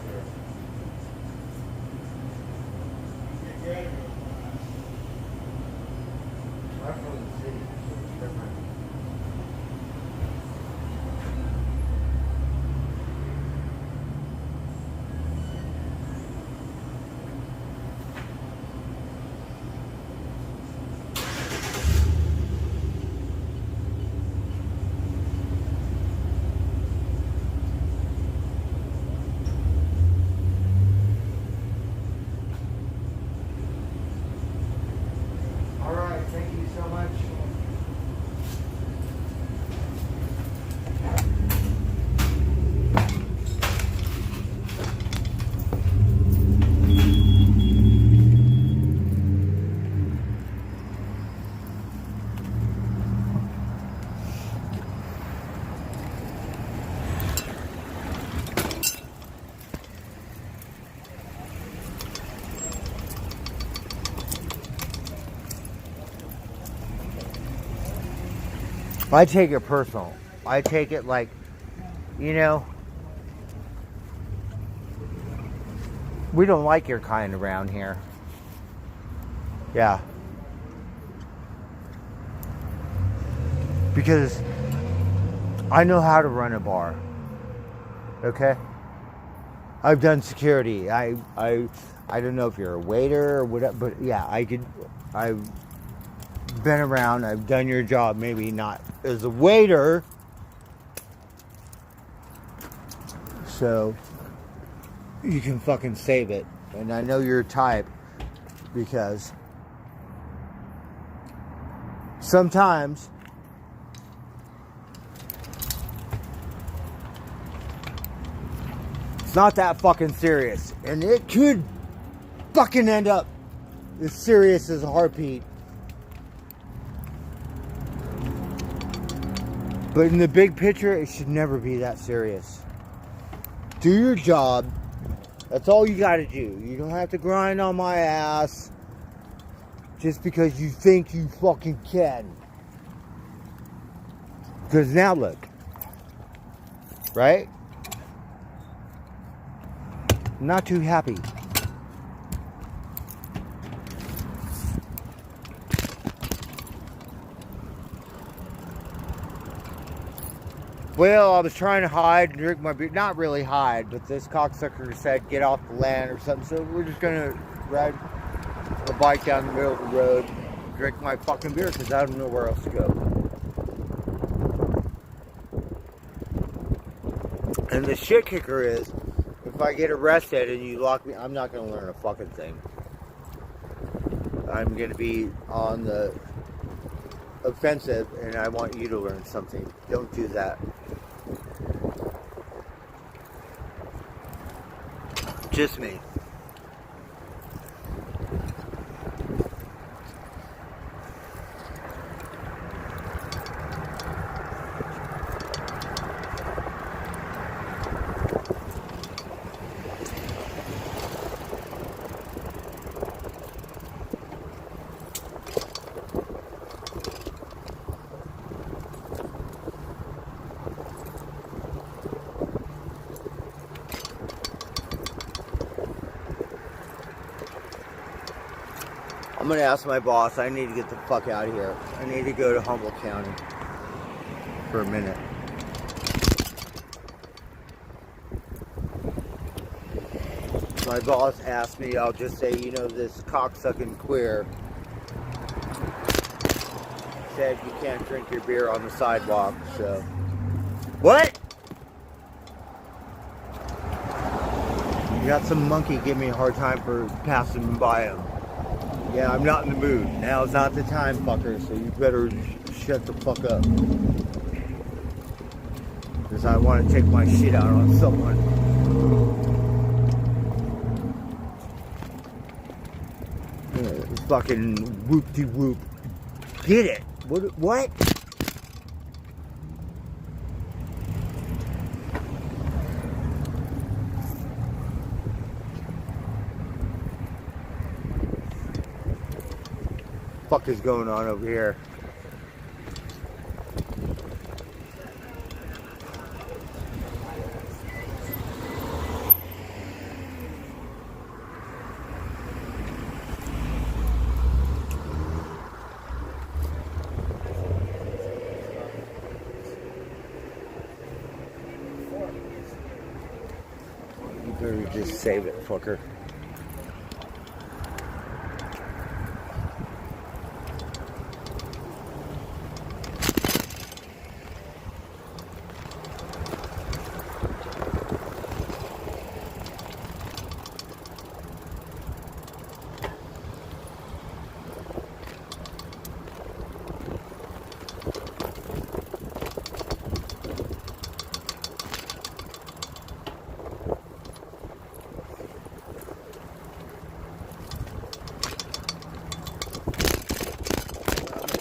there. I'm from the city, so it's different. Thank you so much. I take it personal. I take it like, you know, we don't like your kind around here. Yeah. Because I know how to run a bar. Okay? I've done security. I don't know if you're a waiter or whatever, but yeah, I've been around, I've done your job, maybe not as a waiter. So you can fucking save it. And I know your type because sometimes it's not that fucking serious. And it could fucking end up as serious as a heartbeat. But in the big picture, it should never be that serious. Do your job. That's all you gotta do. You don't have to grind on my ass just because you think you fucking can. Because now look. Right? I'm not too happy. Well, I was trying to hide and drink my beer. Not really hide, but this cocksucker said get off the land or something. So we're just going to ride a bike down the middle of the road, drink my fucking beer because I don't know where else to go. And the shit kicker is, if I get arrested and you lock me, I'm not going to learn a fucking thing. I'm going to be on the offensive, and I want you to learn something. Don't do that. Just me. I'm gonna ask my boss. I need to get the fuck out of here. I need to go to Humboldt County for a minute. My boss asked me, I'll just say, you know, this cocksucking queer said you can't drink your beer on the sidewalk, so. What? You got some monkey giving me a hard time for passing by him. Yeah, I'm not in the mood. Now's not the time, fucker, so you better shut the fuck up. Because I want to take my shit out on someone. Fucking whoop-de-whoop. Get it? What? Fuck is going on over here? You better just save it, fucker.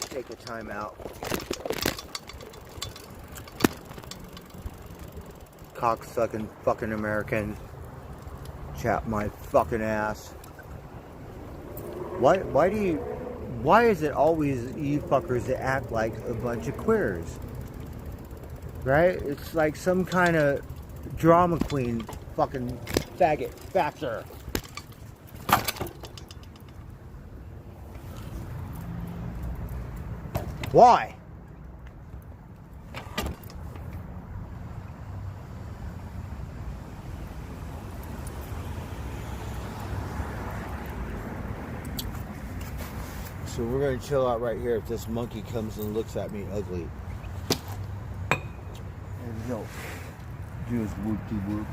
Take a time out. Cocksucking fucking Americans. Chap my fucking ass. Why is it always you fuckers that act like a bunch of queers? Right? It's like some kind of drama queen fucking faggot factor. Why? So we're going to chill out right here if this monkey comes and looks at me ugly. And he'll do his whoop-de-whoop.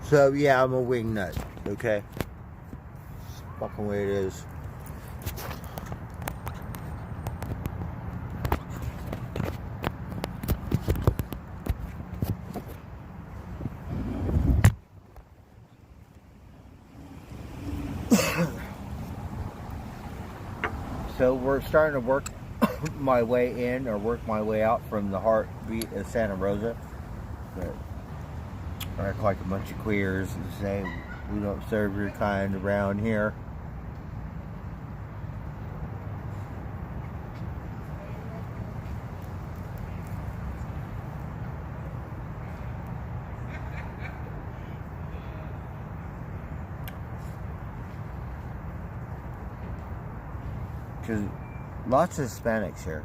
So yeah, I'm a wing nut, okay? That's the fucking way it is. So we're starting to work my way in or work my way out from the heartbeat of Santa Rosa. But I act like a bunch of queers and say we don't serve your kind around here. Because lots of Hispanics here.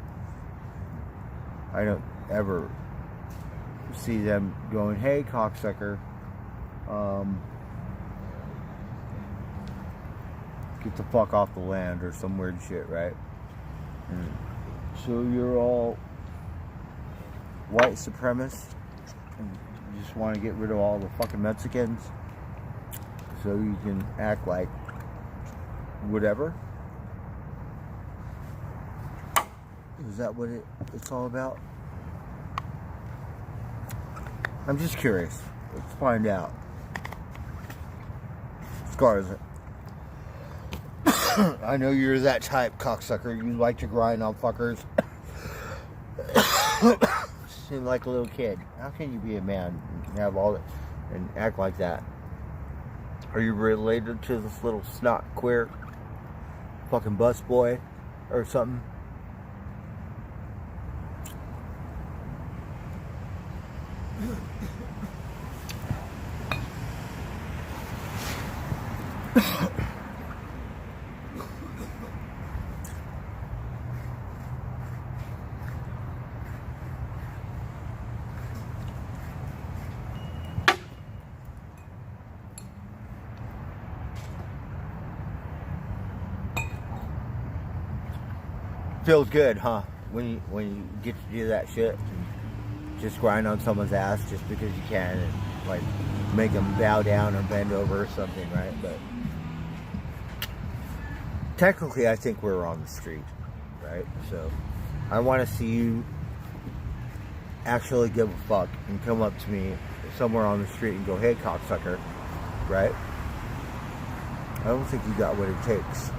I don't ever see them going, hey, cocksucker. Get the fuck off the land or some weird shit, right? And so you're all white supremacists and you just want to get rid of all the fucking Mexicans so you can act like whatever. Is that what it's all about? I'm just curious. Let's find out. Scars. I know you're that type, cocksucker. You like to grind on fuckers. Seem like a little kid. How can you be a man and have all that and act like that? Are you related to this little snot queer fucking bus boy or something? Feels good, huh? When you get to do that shit, and just grind on someone's ass just because you can, and like make them bow down or bend over or something, right? But technically, I think we're on the street, right? So I want to see you actually give a fuck and come up to me somewhere on the street and go, "Hey, cocksucker," right? I don't think you got what it takes.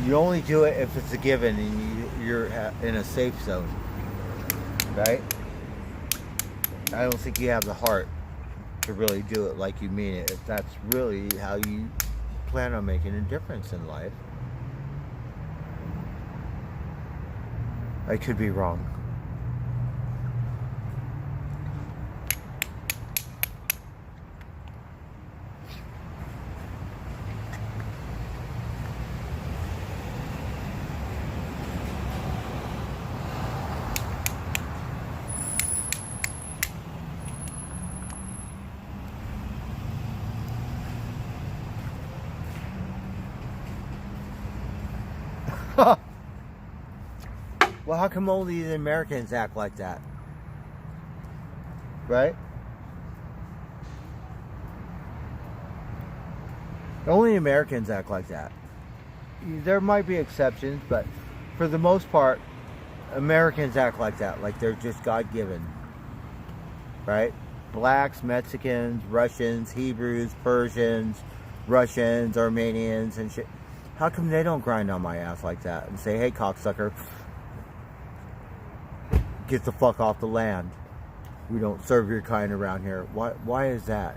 You only do it if it's a given and you're in a safe zone, right? I don't think you have the heart to really do it like you mean it, if that's really how you plan on making a difference in life. I could be wrong. Well, how come only the Americans act like that? Right? Only Americans act like that. There might be exceptions, but for the most part, Americans act like that. Like they're just God-given. Right? Blacks, Mexicans, Russians, Hebrews, Persians, Russians, Armenians, and shit. How come they don't grind on my ass like that and say, "Hey, cocksucker, get the fuck off the land. We don't serve your kind around here"? Why is that?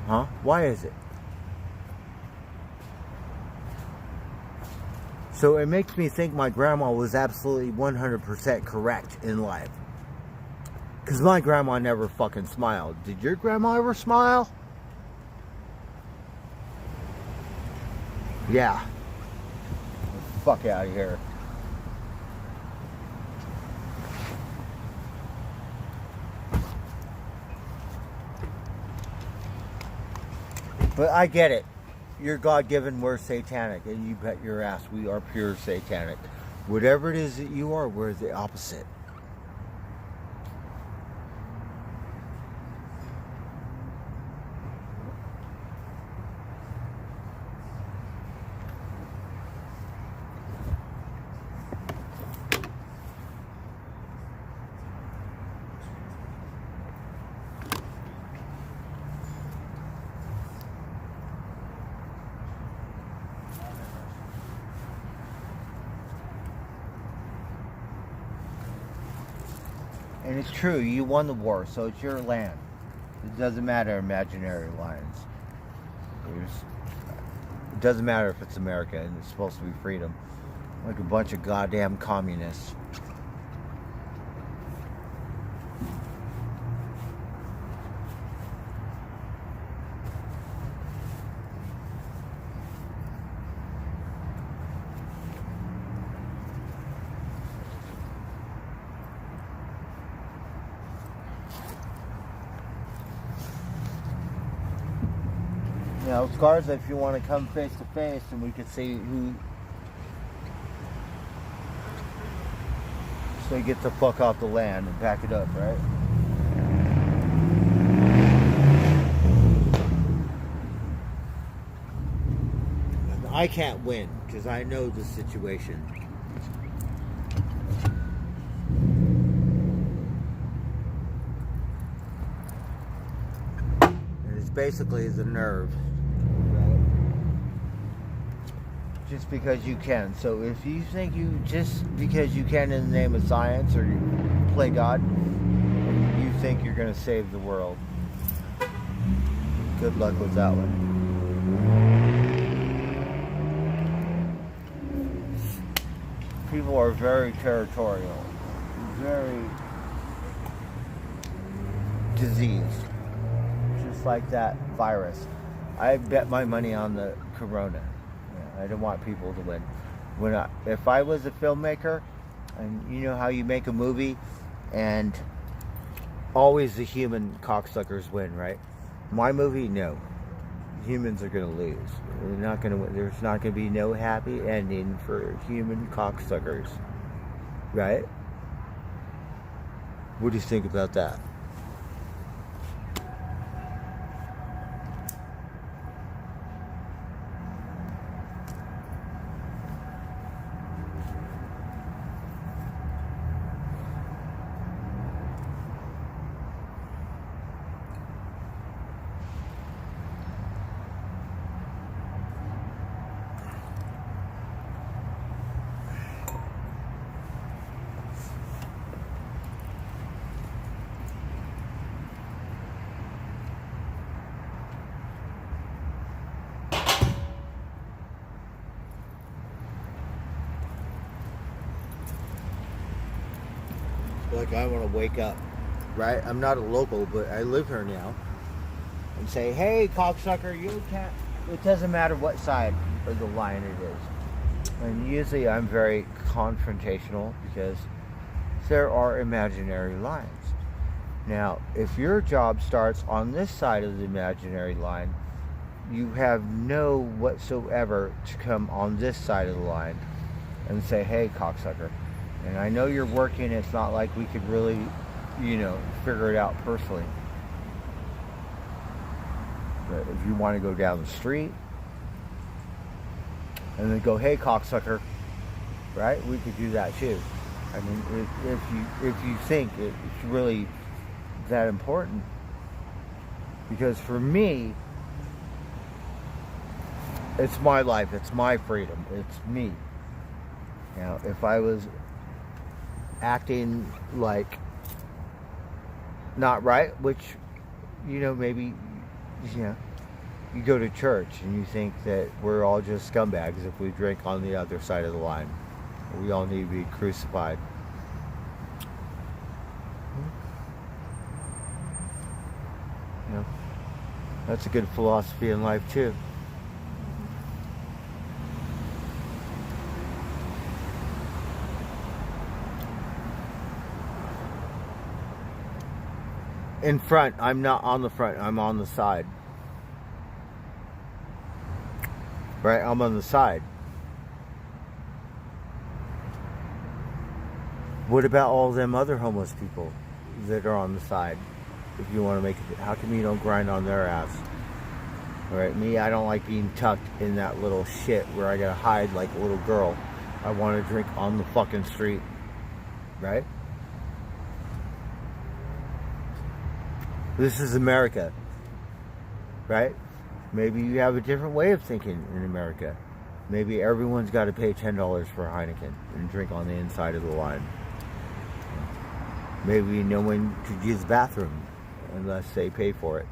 Huh? Why is it? So it makes me think my grandma was absolutely 100% correct in life. Because my grandma never fucking smiled. Did your grandma ever smile? Yeah. Get the fuck out of here. But I get it. You're God-given, we're satanic. And you bet your ass we are pure satanic. Whatever it is that you are, we're the opposite. And it's true, you won the war, so it's your land. It doesn't matter imaginary lines. It doesn't matter if it's America and it's supposed to be freedom. Like a bunch of goddamn communists. Now, Scars, if you want to come face to face and we can see who... So get the fuck off the land and back it up, right? I can't win because I know the situation. And it's basically the nerve. Just because you can. So if you think just because you can in the name of science or you play God, and you think you're going to save the world, good luck with that one. People are very territorial, very diseased, just like that virus. I bet my money on the corona. I don't want people to win. If I was a filmmaker, and you know how you make a movie, and always the human cocksuckers win, right? My movie, no. Humans are going to lose. They're not going to win. There's not going to be no happy ending for human cocksuckers, right? What do you think about that? Like I want to wake up, right? I'm not a local, but I live here now. And say, hey, cocksucker, you can't... It doesn't matter what side of the line it is. And usually I'm very confrontational because there are imaginary lines. Now, if your job starts on this side of the imaginary line, you have no whatsoever to come on this side of the line and say, hey, cocksucker. And I know you're working, it's not like we could really, figure it out personally. But if you want to go down the street and then go, hey, cocksucker, right? We could do that too. I mean, if you think it's really that important. Because for me, it's my life, it's my freedom, it's me. Now, if I was acting like not right, which maybe you go to church and you think that we're all just scumbags if we drink on the other side of the line. We all need to be crucified. That's a good philosophy in life too. In front, I'm not on the front, I'm on the side. Right, I'm on the side. What about all them other homeless people that are on the side? If you want to make it, how come you don't grind on their ass? Right, me, I don't like being tucked in that little shit where I gotta hide like a little girl. I want to drink on the fucking street. Right? This is America, right? Maybe you have a different way of thinking in America. Maybe everyone's got to pay $10 for a Heineken and drink on the inside of the line. Maybe no one could use the bathroom unless they pay for it.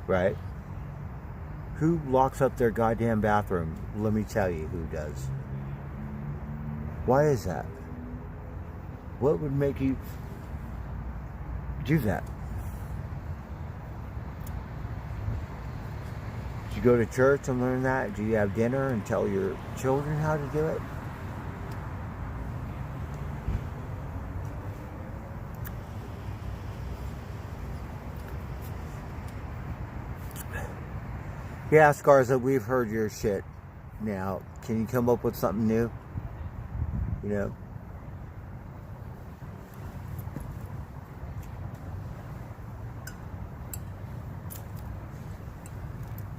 Right? Who locks up their goddamn bathroom? Let me tell you who does. Why is that? What would make you do that? Did you go to church and learn that? Do you have dinner and tell your children how to do it? Yeah, Scarza, we've heard your shit. Now, can you come up with something new? You know?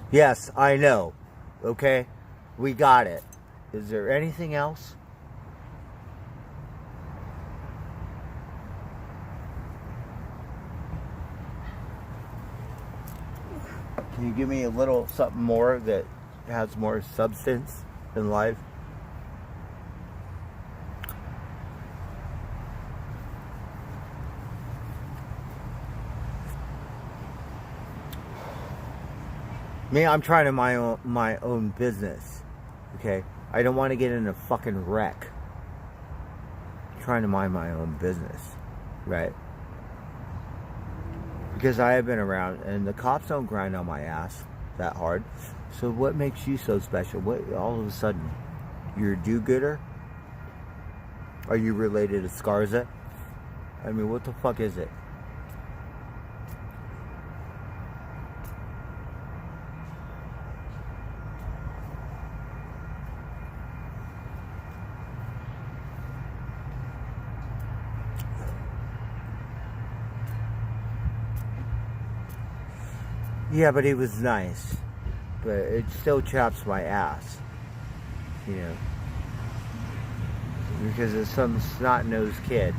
Yes, I know. Okay? We got it. Is there anything else? Can you give me a little something more that has more substance in life? Me, I'm trying to my own business. Okay? I don't want to get in a fucking wreck. I'm trying to mind my own business. Right? Because I have been around, and the cops don't grind on my ass that hard. So what makes you so special? What all of a sudden? You're a do-gooder? Are you related to Scarza? I mean, what the fuck is it? Yeah, but he was nice. But it still chaps my ass. You know. Because it's some snot-nosed kid.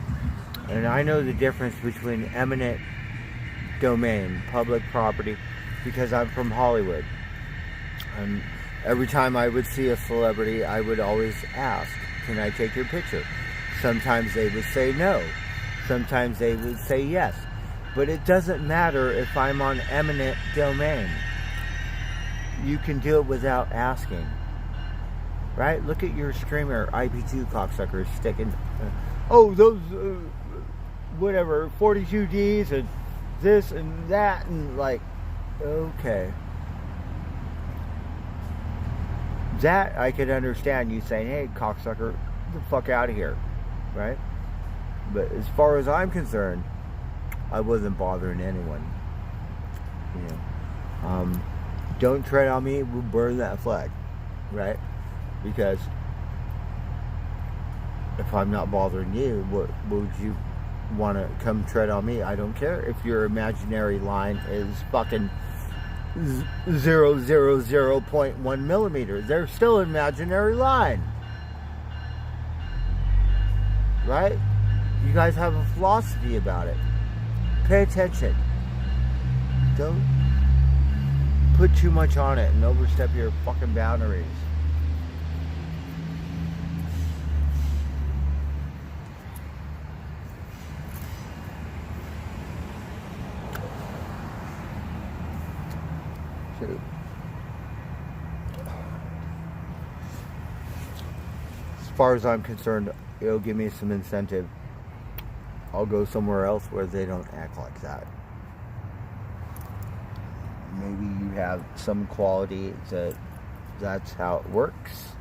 And I know the difference between eminent domain, public property, because I'm from Hollywood. And every time I would see a celebrity, I would always ask, can I take your picture? Sometimes they would say no. Sometimes they would say yes. But it doesn't matter if I'm on eminent domain. You can do it without asking. Right? Look at your streamer IP2 cocksuckers sticking... those... whatever, 42Ds and this and that and like... Okay. That I could understand you saying, hey, cocksucker, get the fuck out of here. Right? But as far as I'm concerned... I wasn't bothering anyone. You know, don't tread on me. We'll burn that flag, right? Because if I'm not bothering you, what would you want to come tread on me? I don't care if your imaginary line is fucking 0.1 millimeters. They're still an imaginary line, right? You guys have a philosophy about it. Pay attention. Don't put too much on it and overstep your fucking boundaries. So, as far as I'm concerned, it'll give me some incentive. I'll go somewhere else where they don't act like that. Maybe you have some quality that's how it works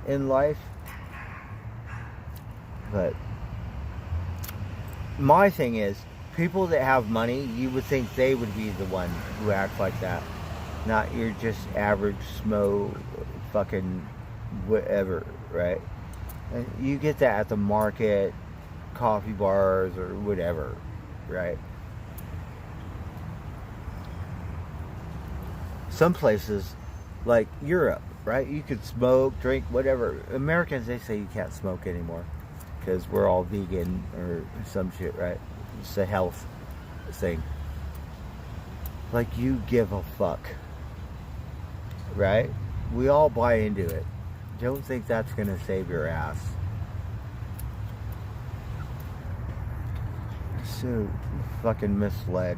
in life. But my thing is, people that have money, you would think they would be the one who act like that. Not your just average smo fucking whatever, right? And you get that at the market, coffee bars or whatever, right? Some places like Europe, right? You could smoke, drink, whatever. Americans, they say you can't smoke anymore because we're all vegan or some shit, right? It's a health thing. Like, you give a fuck, right? We all buy into it. Don't think that's gonna save your ass. So fucking misled.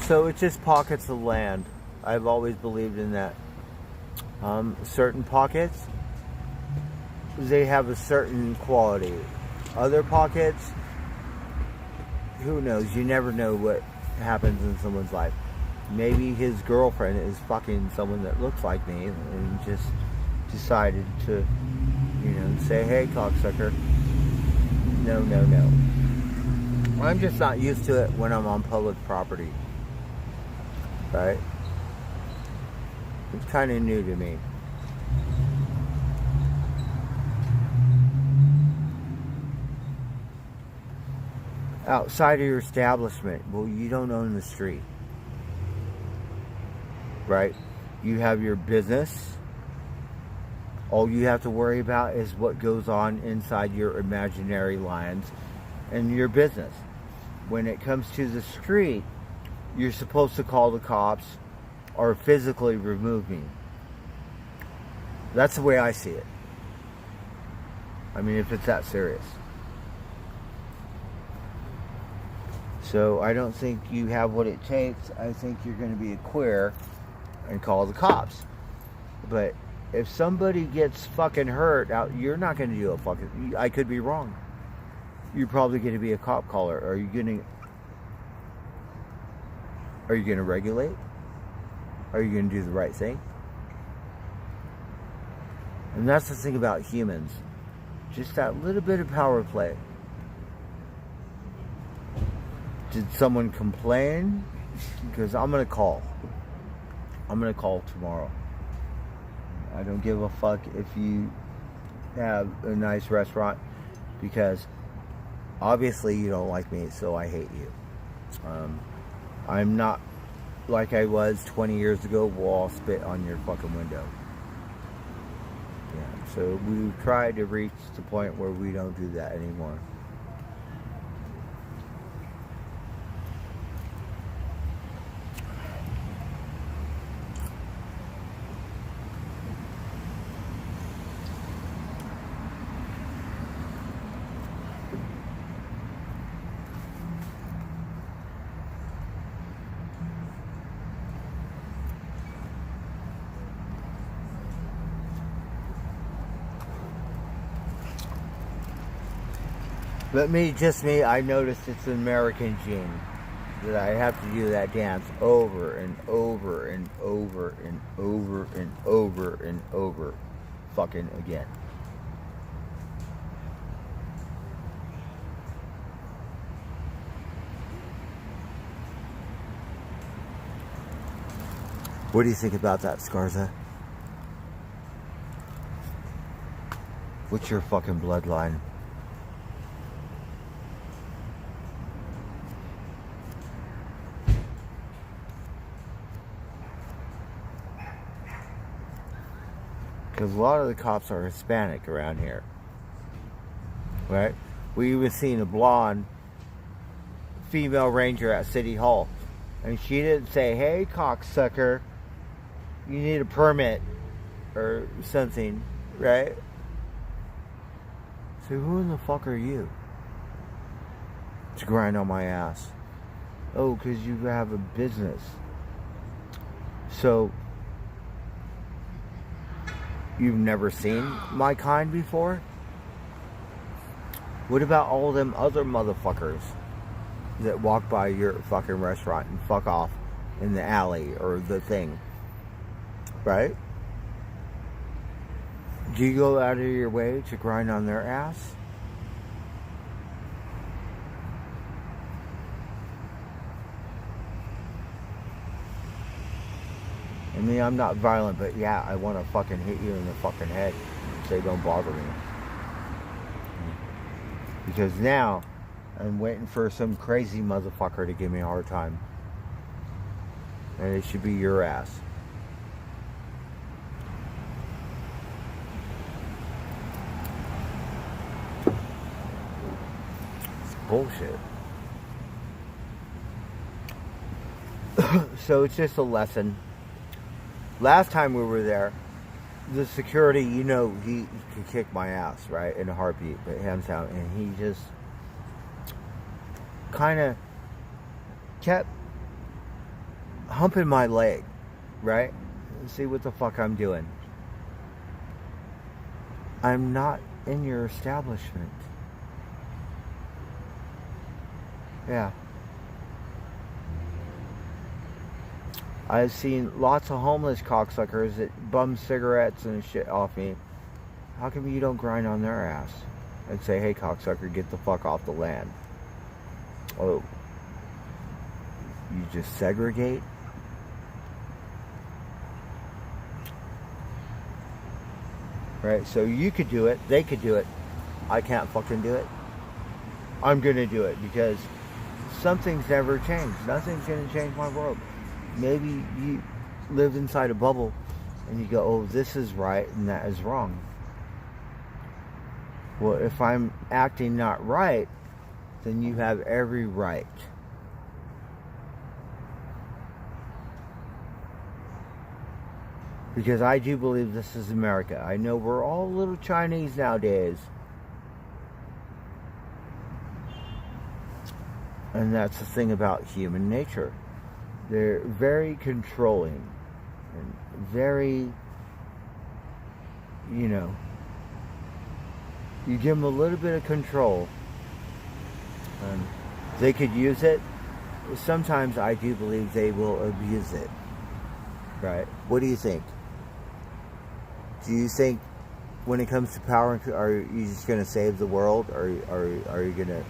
So it's just pockets of land. I've always believed in that. Certain pockets, they have a certain quality. Other pockets, who knows? You never know what happens in someone's life. Maybe his girlfriend is fucking someone that looks like me and just decided to, say, hey, cocksucker. No, no, no. I'm just not used to it when I'm on public property. Right? It's kind of new to me. Outside of your establishment, well, you don't own the street. Right? You have your business. All you have to worry about is what goes on inside your imaginary lines and your business. When it comes to the street, you're supposed to call the cops or physically remove me. That's the way I see it. I mean, if it's that serious. So I don't think you have what it takes. I think you're going to be a queer and call the cops. But if somebody gets fucking hurt out, you're not going to do a fucking... I could be wrong. You're probably going to be a cop caller. Are you going to regulate? Are you going to do the right thing? And that's the thing about humans. Just that little bit of power play. Did someone complain? Because I'm going to call. I'm going to call tomorrow. I don't give a fuck if you have a nice restaurant, because obviously you don't like me, so I hate you. I'm not like I was 20 years ago, where I'll spit on your fucking window. Yeah, so we've tried to reach the point where we don't do that anymore. But me, I noticed it's an American gene that I have to do that dance over and over and over and over and over and over fucking again. What do you think about that, Scarza? What's your fucking bloodline? Because a lot of the cops are Hispanic around here. Right? We even seen a blonde female ranger at City Hall. And she didn't say, hey, cocksucker, you need a permit or something. Right? So who in the fuck are you to grind on my ass? Oh, because you have a business. So... you've never seen my kind before? What about all them other motherfuckers that walk by your fucking restaurant and fuck off in the alley or the thing? Right? Do you go out of your way to grind on their ass? I mean, I'm not violent, but yeah, I want to fucking hit you in the fucking head and say don't bother me. Because now, I'm waiting for some crazy motherfucker to give me a hard time. And it should be your ass. bullshit. So it's just a lesson. Last time we were there, the security, you know, he could kick my ass, right, in a heartbeat, but hands down, and he just kind of kept humping my leg, right? See what the fuck I'm doing. I'm not in your establishment. Yeah. I've seen lots of homeless cocksuckers that bum cigarettes and shit off me. How come you don't grind on their ass and say, hey, cocksucker, get the fuck off the land? Oh, you just segregate? Right? So you could do it. They could do it. I can't fucking do it. I'm going to do it because something's never changed. Nothing's going to change my world. Maybe you live inside a bubble and you go, oh, this is right and that is wrong. Well, if I'm acting not right, then you have every right. Because I do believe this is America. I know we're all a little Chinese nowadays. And that's the thing about human nature. They're very controlling and very, you know, you give them a little bit of control and they could use it. Sometimes I do believe they will abuse it. Right? What do you think? Do you think when it comes to power, are you just going to save the world, or are you going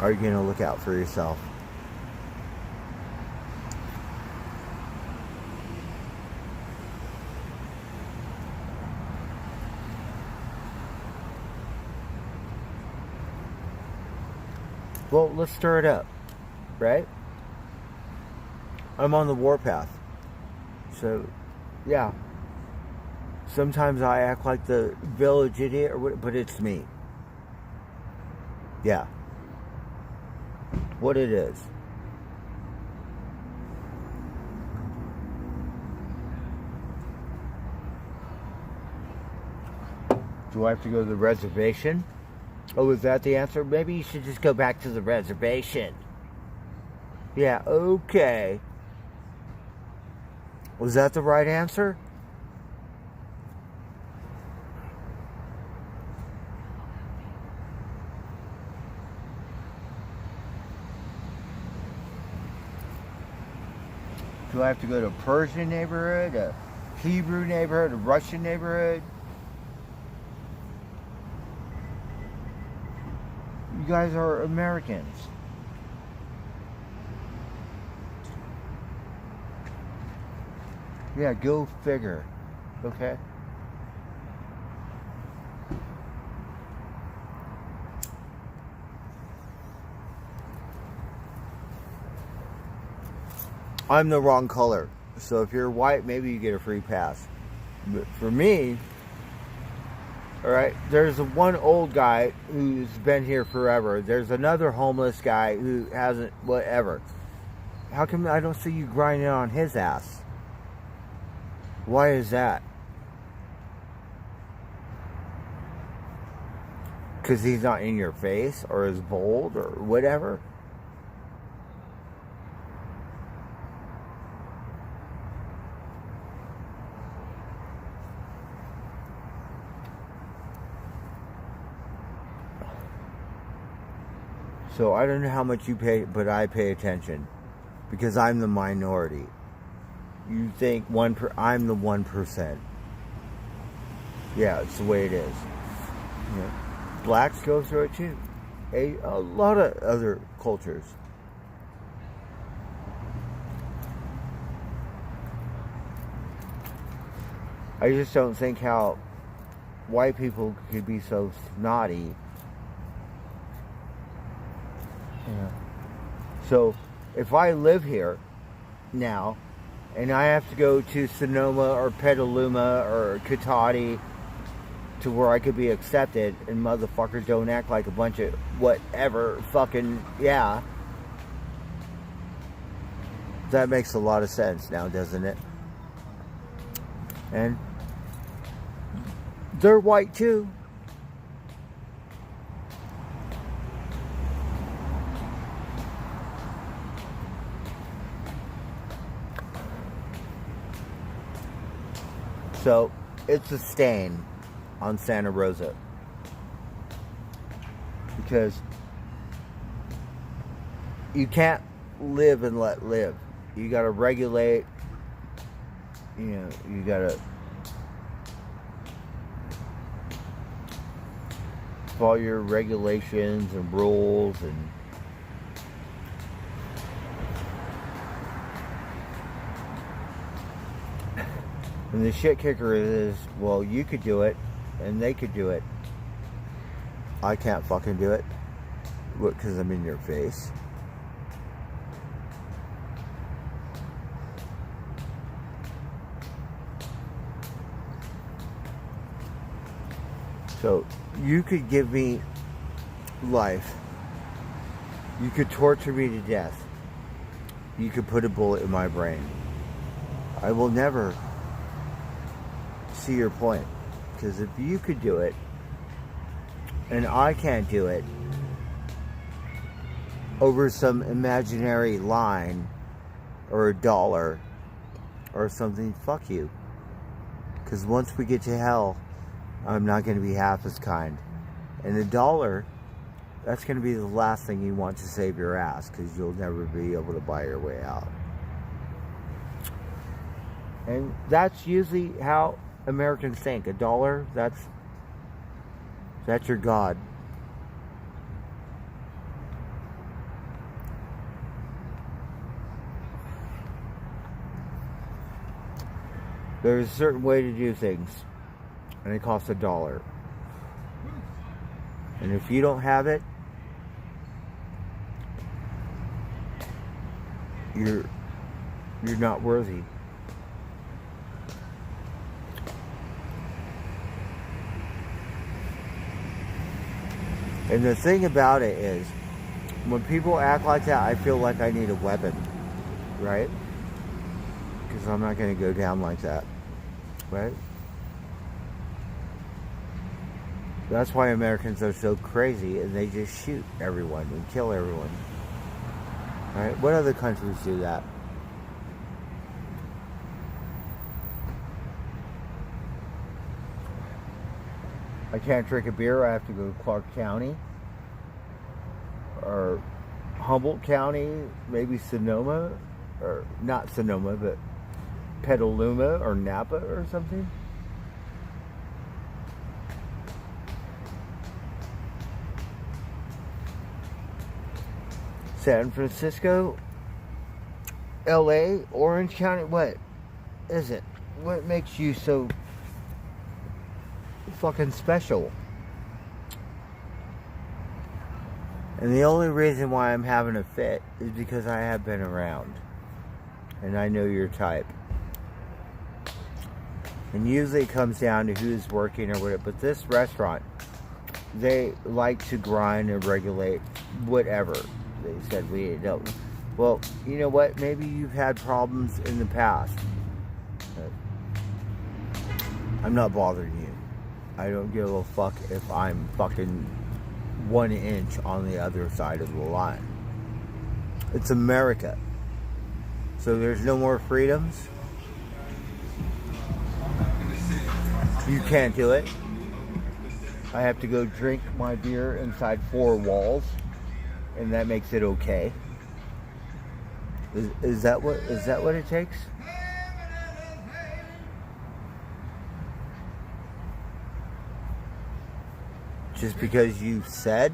to look out for yourself? Well, let's stir it up, right? I'm on the warpath. So, yeah. Sometimes I act like the village idiot, but it's me. Yeah. What it is. Do I have to go to the reservation? Oh, is that the answer? Maybe you should just go back to the reservation. Yeah, okay. Was that the right answer? Do I have to go to a Persian neighborhood, a Hebrew neighborhood, a Russian neighborhood? You guys are Americans. Yeah, go figure. Okay? I'm the wrong color. So if you're white, maybe you get a free pass. But for me, alright, there's one old guy who's been here forever. There's another homeless guy who hasn't, whatever. How come I don't see you grinding on his ass? Why is that? Because he's not in your face or is bold or whatever? So I don't know how much you pay, but I pay attention because I'm the minority. You think I'm the 1%. Yeah, it's the way it is. Yeah. Blacks go through it too. A lot of other cultures. I just don't think how white people could be so snotty. Yeah. So, if I live here now, and I have to go to Sonoma or Petaluma or Cotati, to where I could be accepted, and motherfuckers don't act like a bunch of whatever fucking, yeah. That makes a lot of sense now, doesn't it? And they're white too. So it's a stain on Santa Rosa, because you can't live and let live. You gotta regulate, you gotta follow your regulations and rules, and the shit kicker is, well, you could do it and they could do it. I can't fucking do it. What, because I'm in your face? So, you could give me life. You could torture me to death. You could put a bullet in my brain. I will never see your point. Because if you could do it, and I can't do it, over some imaginary line, or a dollar, or something, fuck you. Because once we get to hell, I'm not going to be half as kind. And a dollar, that's going to be the last thing you want to save your ass, because you'll never be able to buy your way out. And that's usually how Americans think. A dollar, that's your God. There's a certain way to do things, and it costs $1. And if you don't have it, you're not worthy. And the thing about it is, when people act like that, I feel like I need a weapon, right? Because I'm not going to go down like that, right? That's why Americans are so crazy, and they just shoot everyone and kill everyone, right? What other countries do that? I can't drink a beer. I have to go to Clark County or Humboldt County, maybe Sonoma, or not Sonoma, but Petaluma or Napa or something. San Francisco, LA, Orange County. What is it? What makes you so fucking special? And the only reason why I'm having a fit is because I have been around, and I know your type. And usually it comes down to who's working or whatever. But this restaurant, they like to grind and regulate whatever. They said we don't. Well, you know what? Maybe you've had problems in the past. I'm not bothering you. I don't give a fuck if I'm fucking 1 inch on the other side of the line. It's America. So there's no more freedoms. You can't do it. I have to go drink my beer inside 4 walls, and that makes it okay. Is that what it takes? Just because you said?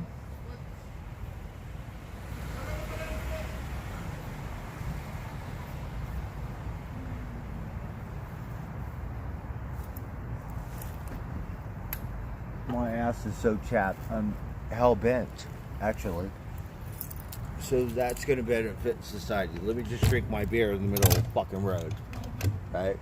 My ass is so chapped. I'm hell bent, actually. So that's going to benefit society. Let me just drink my beer in the middle of the fucking road. Right?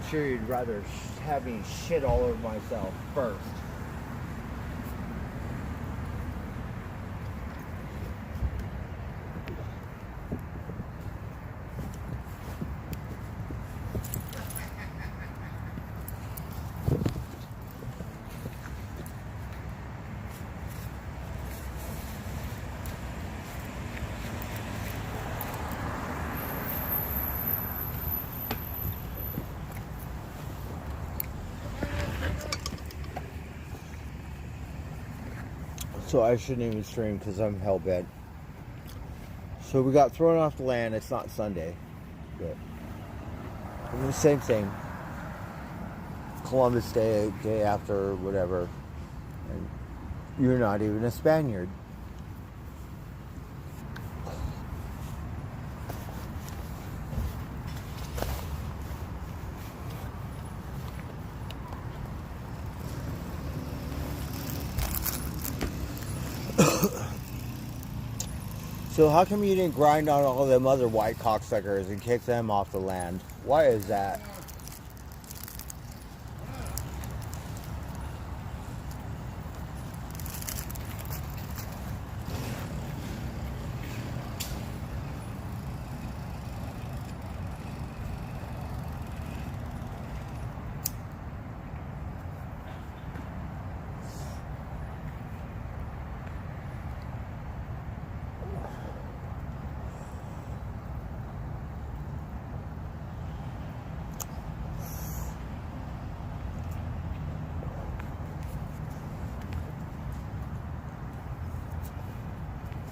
sure you'd rather have me shit all over myself first. So I shouldn't even stream because I'm hell bent. So we got thrown off the land. It's not Sunday, but the same thing. Columbus Day, day after, whatever. And you're not even a Spaniard. So how come you didn't grind on all them other white cocksuckers and kick them off the land? Why is that?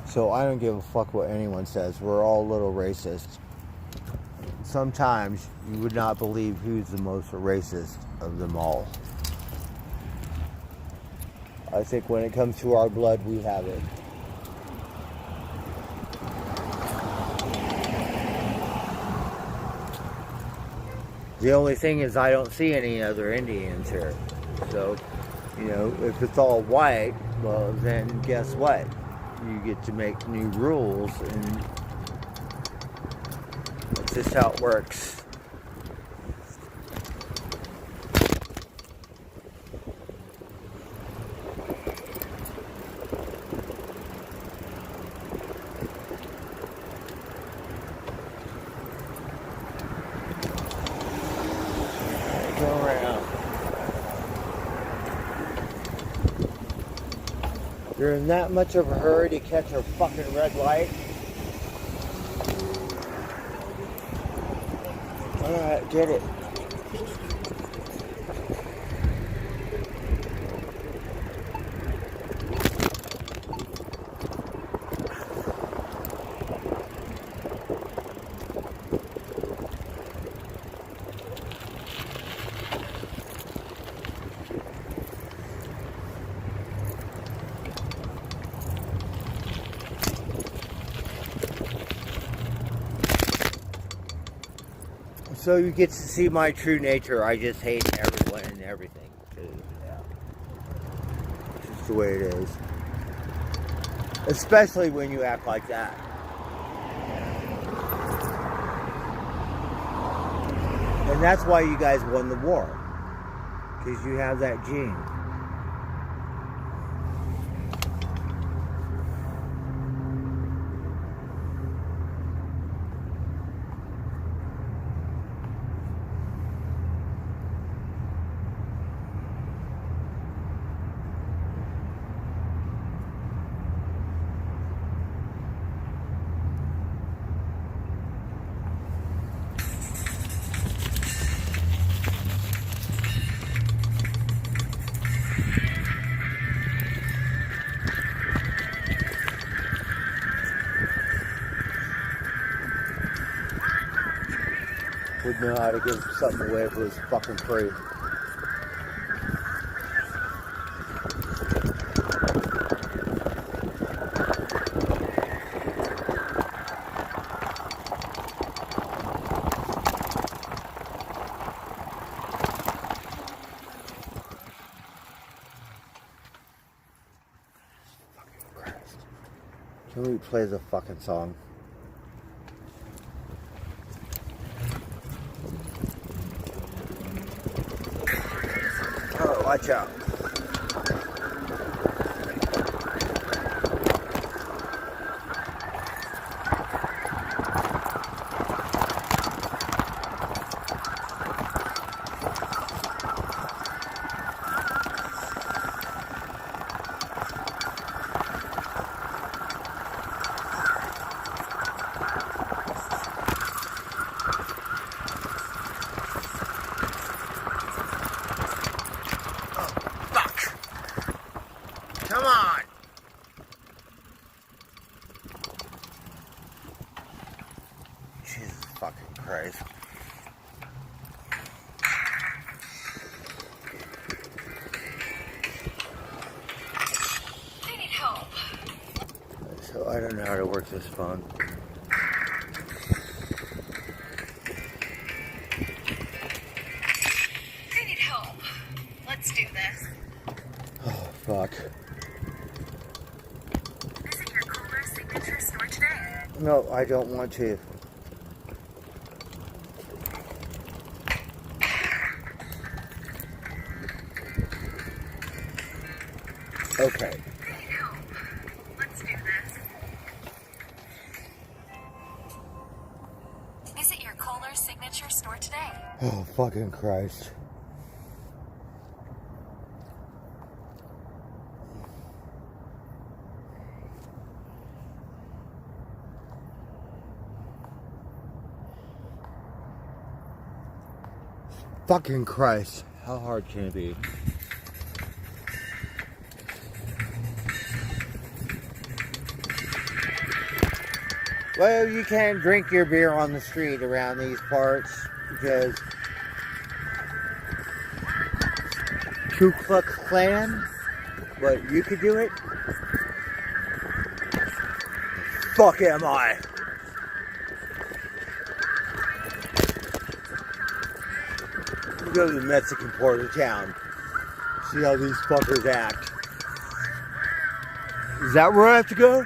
So I don't give a fuck what anyone says. We're all a little racist. Sometimes you would not believe who's the most racist of them all. I think when it comes to our blood, we have it. The only thing is I don't see any other Indians here. So, you know, if it's all white, well, then guess what? You get to make new rules, and that's just how it works. Go around. You're in that much of a hurry to catch a fucking red light? Alright, get it. So you get to see my true nature. I just hate everyone and everything. Yeah. It's just the way it is. Especially when you act like that. And that's why you guys won the war. Because you have that gene. Would know how to give something away if it was fucking free. Fucking Christ. Can we play the fucking song? Watch out. Come on! Jesus fucking Christ. I need help. So I don't know how to work this phone. I need help. Let's do this. Oh, fuck. Visit your Kohler signature store today. No, I don't want to. Okay. I need help. Let's do this. Visit your Kohler signature store today. Oh, fucking Christ. Fucking Christ. How hard can it be? Well, you can't drink your beer on the street around these parts because Ku Klux Klan, but you could do it. Fuck am I? You go to the Mexican part of town. See how these fuckers act. Is that where I have to go?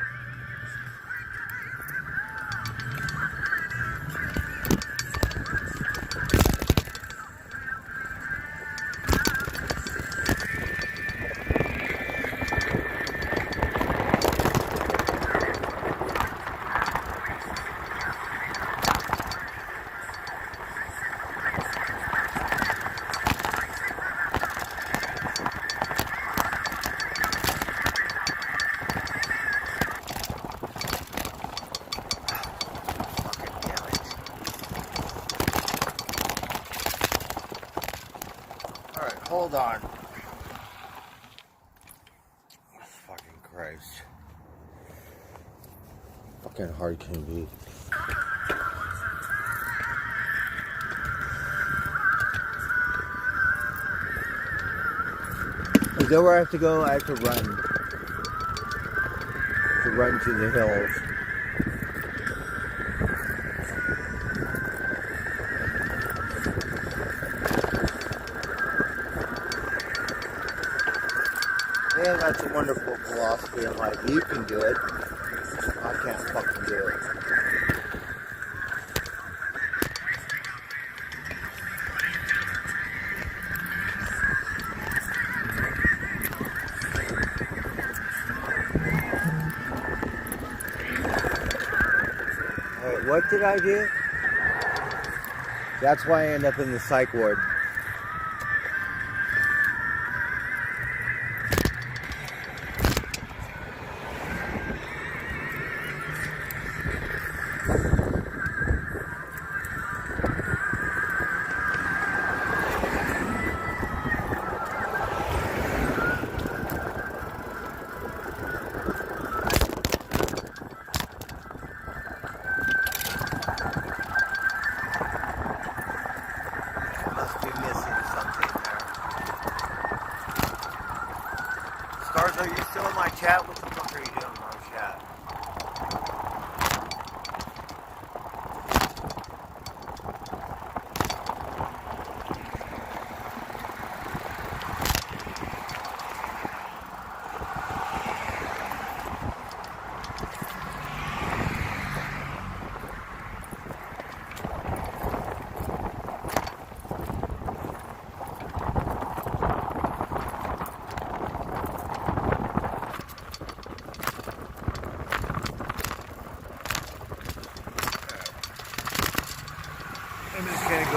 Alright, hold on. Fucking Christ. Fucking hard can it be. Is that where I have to go? I have to run. To run to the hills. Yeah, that's a wonderful philosophy in life. You can do it. I can't fucking do it. Alright, what did I do? That's why I end up in the psych ward. Must be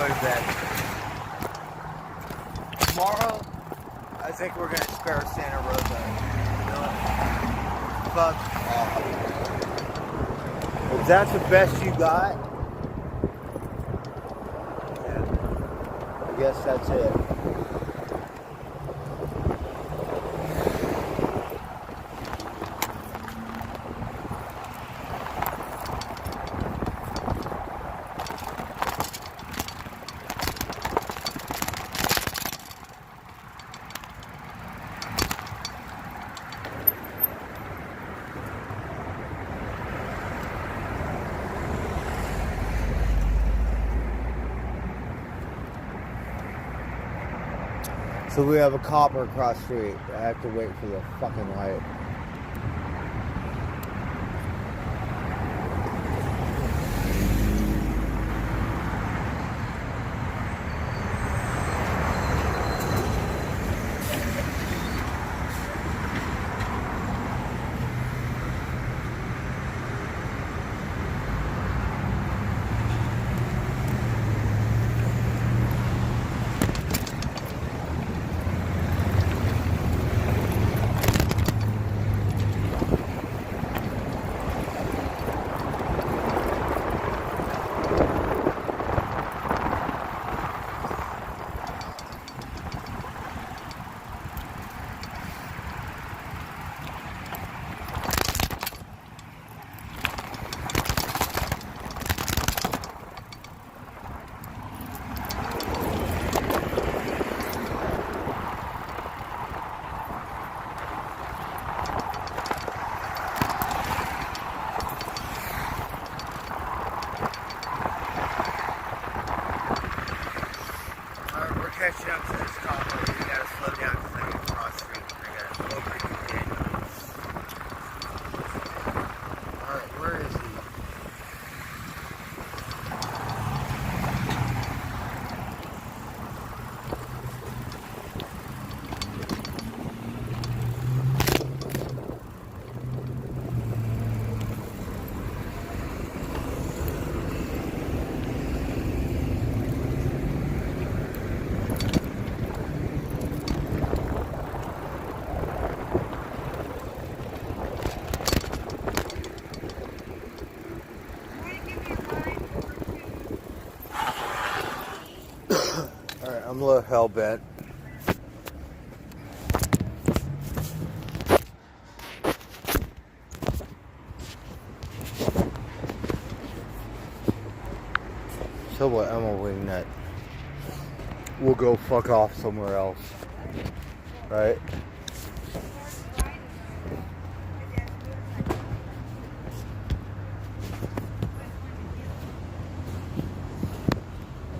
go to bed. Tomorrow, I think we're gonna spare Santa Rosa. You know, fuck off. If that's the best you got, yeah, I guess that's it. So we have a copper across the street. I have to wait for the fucking light. Catching up to this copper, we gotta slow down because I gotta cross the street. I gotta slow pretty good. Alright, where is he? Alright, I'm a little hell bent. So what? I'm a wingnut. We'll go fuck off somewhere else. Right?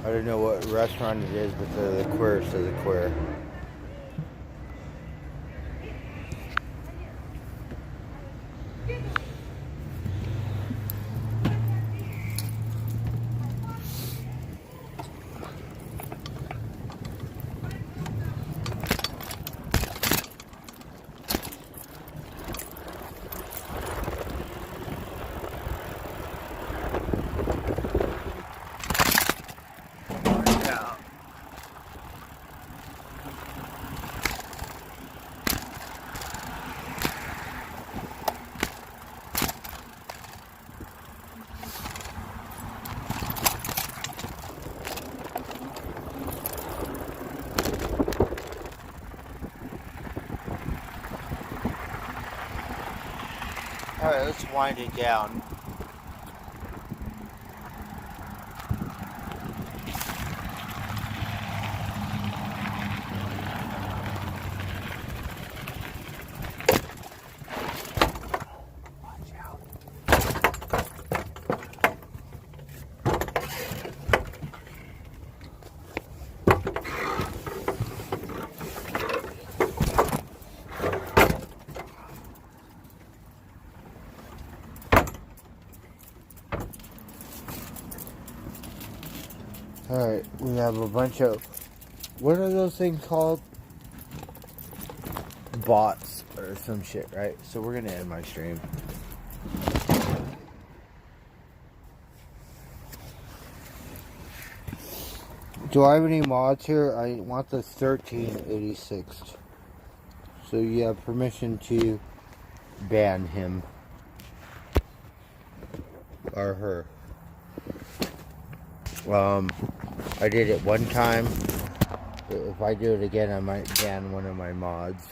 I don't know what restaurant it is, but the queer says a queer. Alright, let's wind it down. Watch out. Alright, we have a bunch of, what are those things called? Bots or some shit, right? So we're gonna end my stream. Do I have any mods here? I want the 1386. So you have permission to ban him. Or her. I did it one time. If I do it again, I might ban one of my mods.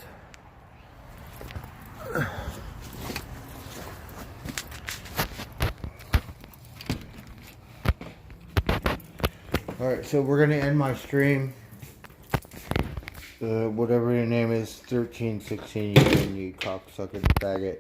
Alright, so we're going to end my stream. Whatever your name is, 1316, you cocksucking faggot.